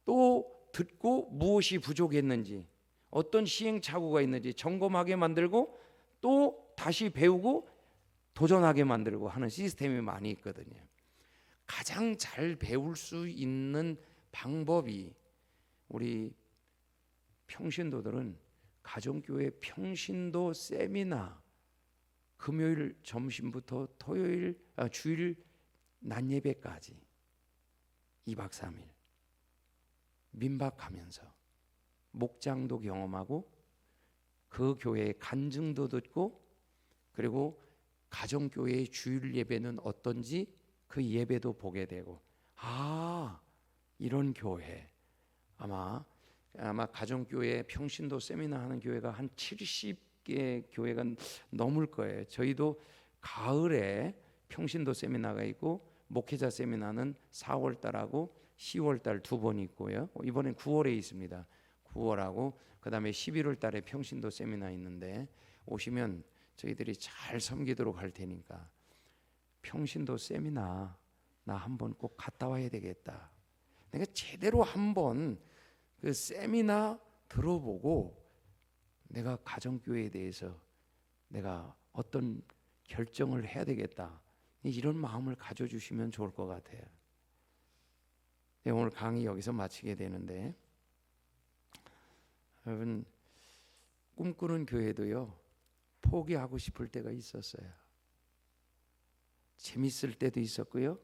S3: 또 듣고 무엇이 부족했는지 어떤 시행착오가 있는지 점검하게 만들고 또 다시 배우고 도전하게 만들고 하는 시스템이 많이 있거든요. 가장 잘 배울 수 있는 방법이 우리 평신도들은 가정교회 평신도 세미나 금요일 점심부터 토요일 주일 낮 예배까지 2박 3일 민박하면서 목장도 경험하고 그 교회의 간증도 듣고 그리고 가정교회의 주일 예배는 어떤지 그 예배도 보게 되고 이런 교회 아마 가정교회 평신도 세미나 하는 교회가 한 70개 교회가 넘을 거예요. 저희도 가을에 평신도 세미나가 있고 목회자 세미나는 4월달하고 10월달 2번 있고요. 이번엔 9월에 있습니다. 9월하고 그 다음에 11월달에 평신도 세미나 있는데 오시면 저희들이 잘 섬기도록 할 테니까 평신도 세미나 나 한번 꼭 갔다 와야 되겠다. 내가 제대로 한번 그 세미나 들어보고 내가 가정교회에 대해서 내가 어떤 결정을 해야 되겠다. 이런 마음을 가져주시면 좋을 것 같아요. 오늘 강의 여기서 마치게 되는데 여러분 꿈꾸는 교회도요 포기하고 싶을 때가 있었어요. 재밌을 때도 있었고요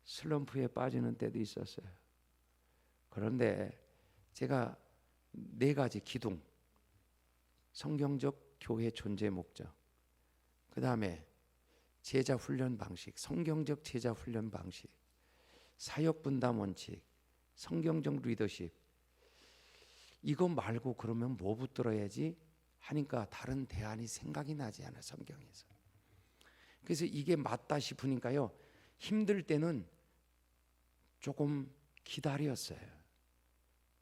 S3: 슬럼프에 빠지는 때도 있었어요. 그런데 제가 4가지 기둥 성경적 교회 존재 목적 그 다음에 제자 훈련 방식 성경적 제자 훈련 방식 사역 분담 원칙 성경적 리더십 이거 말고 그러면 뭐 붙들어야지 하니까 다른 대안이 생각이 나지 않아 성경에서. 그래서 이게 맞다 싶으니까요 힘들 때는 조금 기다렸어요.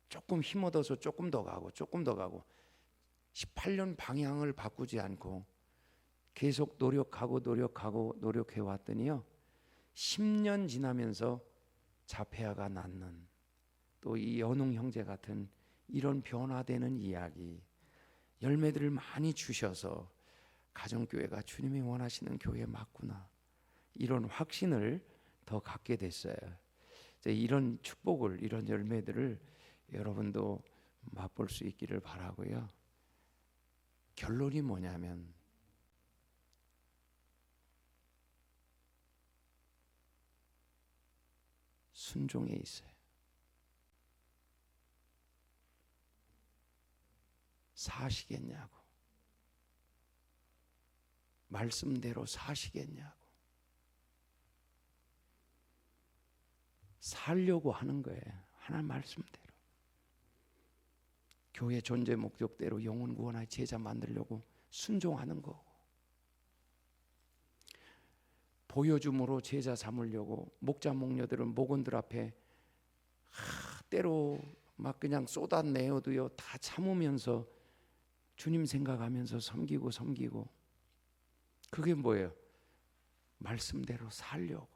S3: 조금 힘 얻어서 조금 더 가고 18년 방향을 바꾸지 않고 계속 노력해 왔더니요 10년 지나면서 자폐아가 낳는 또 이 연웅 형제 같은 이런 변화되는 이야기 열매들을 많이 주셔서 가정교회가 주님이 원하시는 교회 맞구나, 이런 확신을 더 갖게 됐어요. 이런 축복을, 이런 열매들을 여러분도 맛볼 수 있기를 바라고요. 결론이 뭐냐면 순종에 있어요. 사시겠냐고, 말씀대로 사시겠냐고, 살려고 하는 거예요. 하나님 말씀대로, 교회 존재 목적대로 영혼 구원할 제자 만들려고 순종하는 거고, 보여줌으로 제자 삼으려고 목자 목녀들은 목원들 앞에 때로 막 그냥 쏟아내어도요 다 참으면서 주님 생각하면서 섬기고, 그게 뭐예요? 말씀대로 살려고.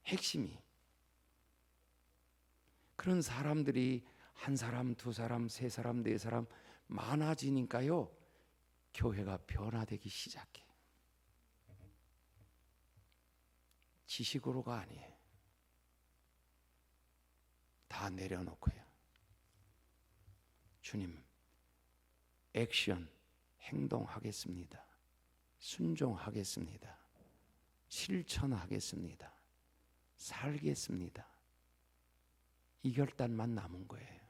S3: 핵심이 그런 사람들이 한 사람, 두 사람, 세 사람, 네 사람 많아지니까요 교회가 변화되기 시작해. 지식으로가 아니에요. 다 내려놓고요, 주님 액션, 행동하겠습니다. 순종하겠습니다. 실천하겠습니다. 살겠습니다. 이 결단만 남은 거예요.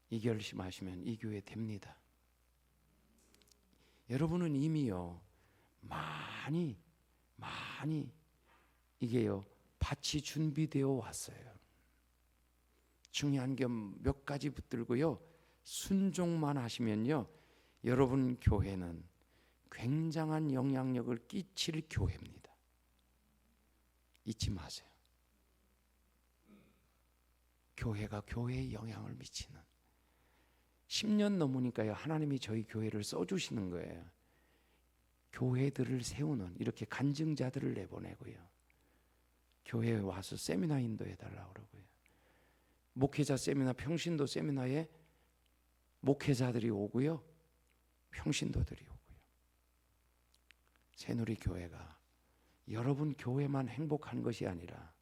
S3: 이 결심하시면 이 교회 됩니다. 여러분은 이미요 많이 이게요 밭이 준비되어 왔어요. 중요한 게 몇 가지 붙들고요, 순종만 하시면요 여러분 교회는 굉장한 영향력을 끼칠 교회입니다. 잊지 마세요. 교회가 교회에 영향을 미치는, 10년 넘으니까요 하나님이 저희 교회를 써주시는 거예요. 교회들을 세우는 이렇게 간증자들을 내보내고요, 교회에 와서 세미나 인도해달라고 그러고요, 목회자 세미나, 평신도 세미나에 목회자들이 오고요, 평신도들이 오고요. 새누리교회가 여러분 교회만 행복한 것이 아니라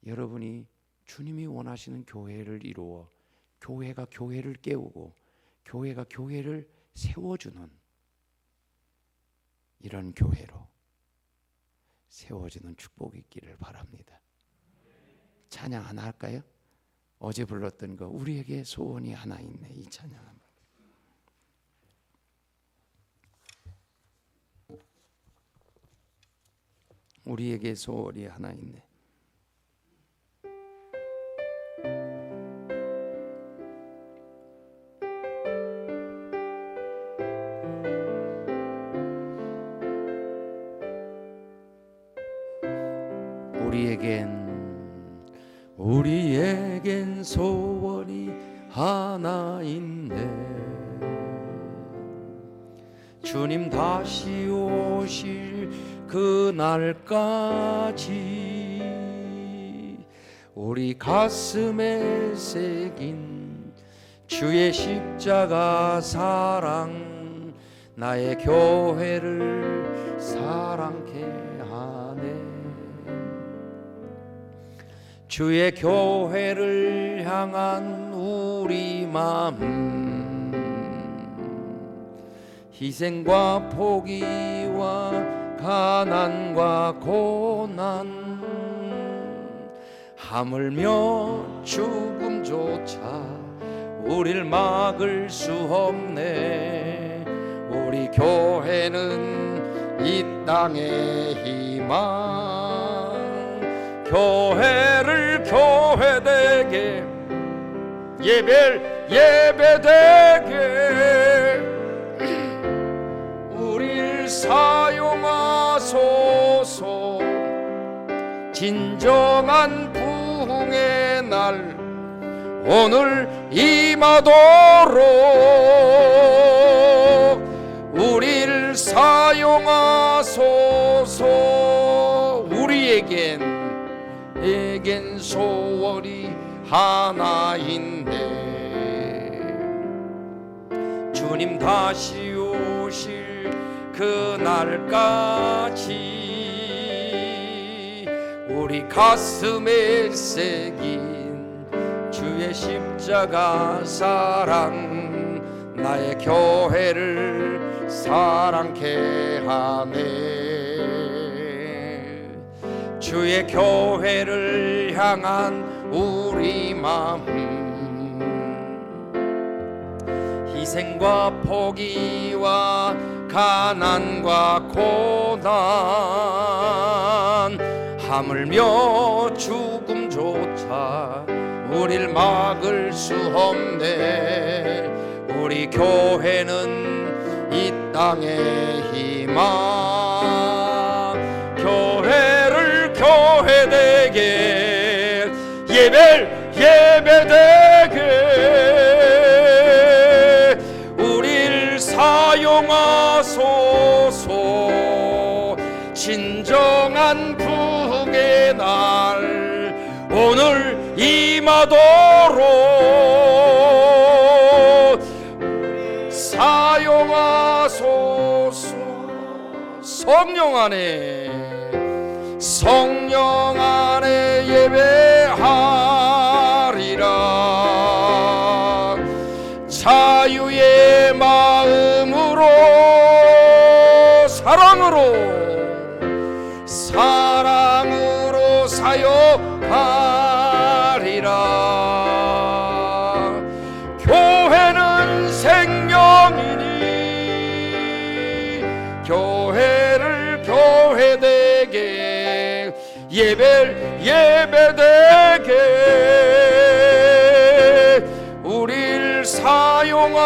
S3: 여러분이 주님이 원하시는 교회를 이루어 교회가 교회를 깨우고 교회가 교회를 세워주는 이런 교회로 세워지는 축복이 있기를 바랍니다. 찬양 하나 할까요? 어제 불렀던 거 우리에게 소원이 하나 있네, 이 찬양 한번. 우리에게 소원이 하나 있네. 우리에겐 소원이 하나 있네. 주님 다시 오실 그날까지 우리 가슴에 새긴 주의 십자가 사랑, 나의 교회를 사랑케 하네. 주의 교회를 향한 우리 마음, 희생과 포기와 가난과 고난, 하물며 죽음조차 우릴 막을 수 없네. 우리 교회는 이 땅의 희망, 교회를 교회되게, 예배를 예배되게 우릴 사용하소서. 진정한 부흥의 날 오늘 임하도록 우릴 사용하소서. 우리에겐 소원이 하나 있네. 주님 다시 주실 그날까지 우리 가슴에 새긴 주의 십자가 사랑 나의 교회를 사랑케 하네. 주의 교회를 향한 우리 마음 희생과 포기와 가난과 고난 하물며 죽음조차 우릴 막을 수 없네. 우리 교회는 이 땅의 희망 교회를 교회되게 예배되게 우릴 사용하소서. 진정한 부흥의 날 오늘 임하도록 사용하소서. 성령 안에 성령 안에 예배하리라. 자유의 마음으로 사랑으로 사역하리라. 교회는 생명이니 교회를 교회되게 예배되게 우릴 사용하소서.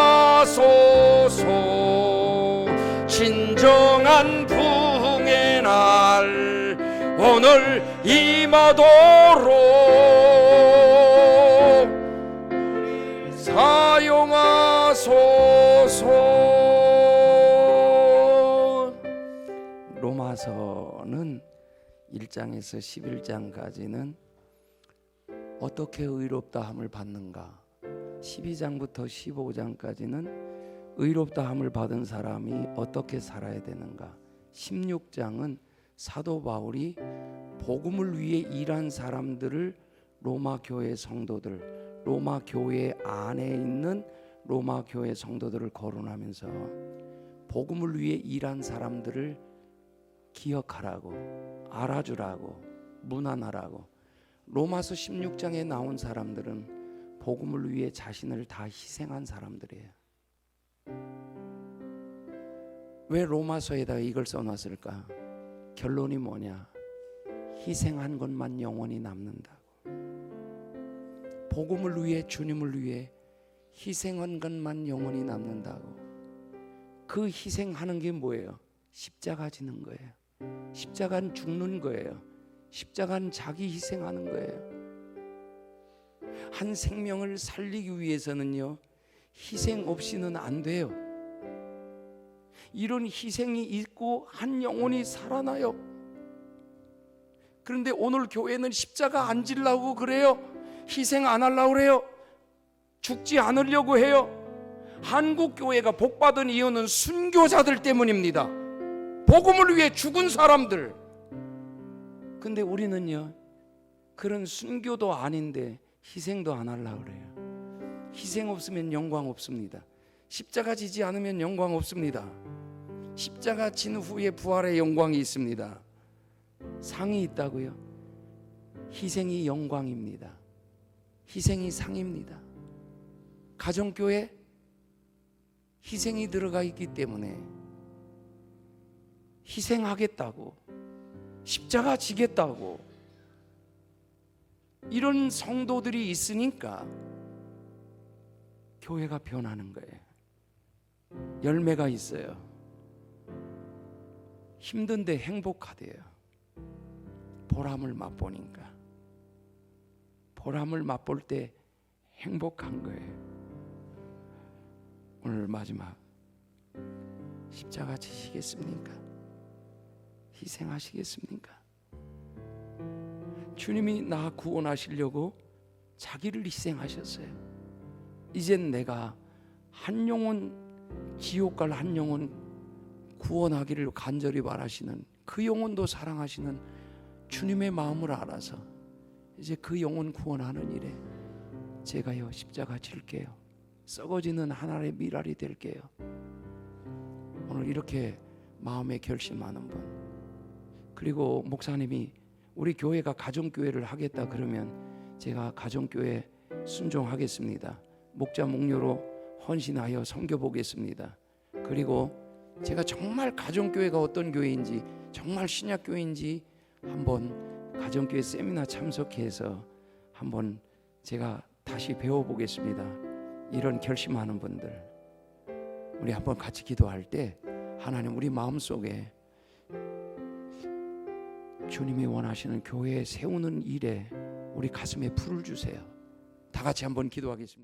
S3: 진정한 부흥의 날 오늘 임하도록 사용하소서.
S2: 로마서는 1장에서 11장까지는 어떻게 의롭다함을 받는가, 12장부터 15장까지는 의롭다함을 받은 사람이 어떻게 살아야 되는가, 16장은 사도 바울이 복음을 위해 일한 사람들을 로마 교회 성도들, 로마 교회 안에 있는 로마 교회 성도들을 거론하면서 복음을 위해 일한 사람들을 기억하라고, 알아주라고, 문안하라고. 로마서 16장에 나온 사람들은 복음을 위해 자신을 다 희생한 사람들이에요. 왜 로마서에다가 이걸 써놨을까? 결론이 뭐냐? 희생한 것만 영원히 남는다고. 복음을 위해, 주님을 위해 희생한 것만 영원히 남는다고. 그 희생하는 게 뭐예요? 십자가 지는 거예요. 십자가는 죽는 거예요. 십자가는 자기 희생하는 거예요. 한 생명을 살리기 위해서는요, 희생 없이는 안 돼요. 이런 희생이 있고 한 영혼이 살아나요. 그런데 오늘 교회는 십자가 안 지려고 그래요. 희생 안 하려고 그래요. 죽지 않으려고 해요. 한국 교회가 복받은 이유는 순교자들 때문입니다. 복음을 위해 죽은 사람들. 근데 우리는요, 그런 순교도 아닌데 희생도 안 하려고 그래요. 희생 없으면 영광 없습니다. 십자가 지지 않으면 영광 없습니다. 십자가 진 후에 부활의 영광이 있습니다. 상이 있다고요? 희생이 영광입니다. 희생이 상입니다. 가정교회 희생이 들어가 있기 때문에 희생하겠다고, 십자가 지겠다고, 이런 성도들이 있으니까 교회가 변하는 거예요. 열매가 있어요. 힘든데 행복하대요. 보람을 맛보니까. 보람을 맛볼 때 행복한 거예요. 오늘 마지막, 십자가 지시겠습니까? 희생하시겠습니까? 주님이 나 구원하시려고 자기를 희생하셨어요. 이젠 내가 한 영혼, 지옥 갈 한 영혼
S3: 구원하기를 간절히 바라시는 그 영혼도 사랑하시는 주님의 마음을 알아서 이제 그 영혼 구원하는 일에 제가요 십자가 질게요. 썩어지는 하나의 미랄이 될게요. 오늘 이렇게 마음에 결심하는 분, 그리고 목사님이 우리 교회가 가정교회를 하겠다 그러면 제가 가정교회 순종하겠습니다. 목자 목료로 헌신하여 섬겨보겠습니다. 그리고 제가 정말 가정교회가 어떤 교회인지, 정말 신약교회인지 한번 가정교회 세미나 참석해서 한번 제가 다시 배워보겠습니다. 이런 결심하는 분들, 우리 한번 같이 기도할 때 하나님 우리 마음속에 주님이 원하시는 교회 세우는 일에 우리 가슴에 불을 주세요. 다 같이 한번 기도하겠습니다.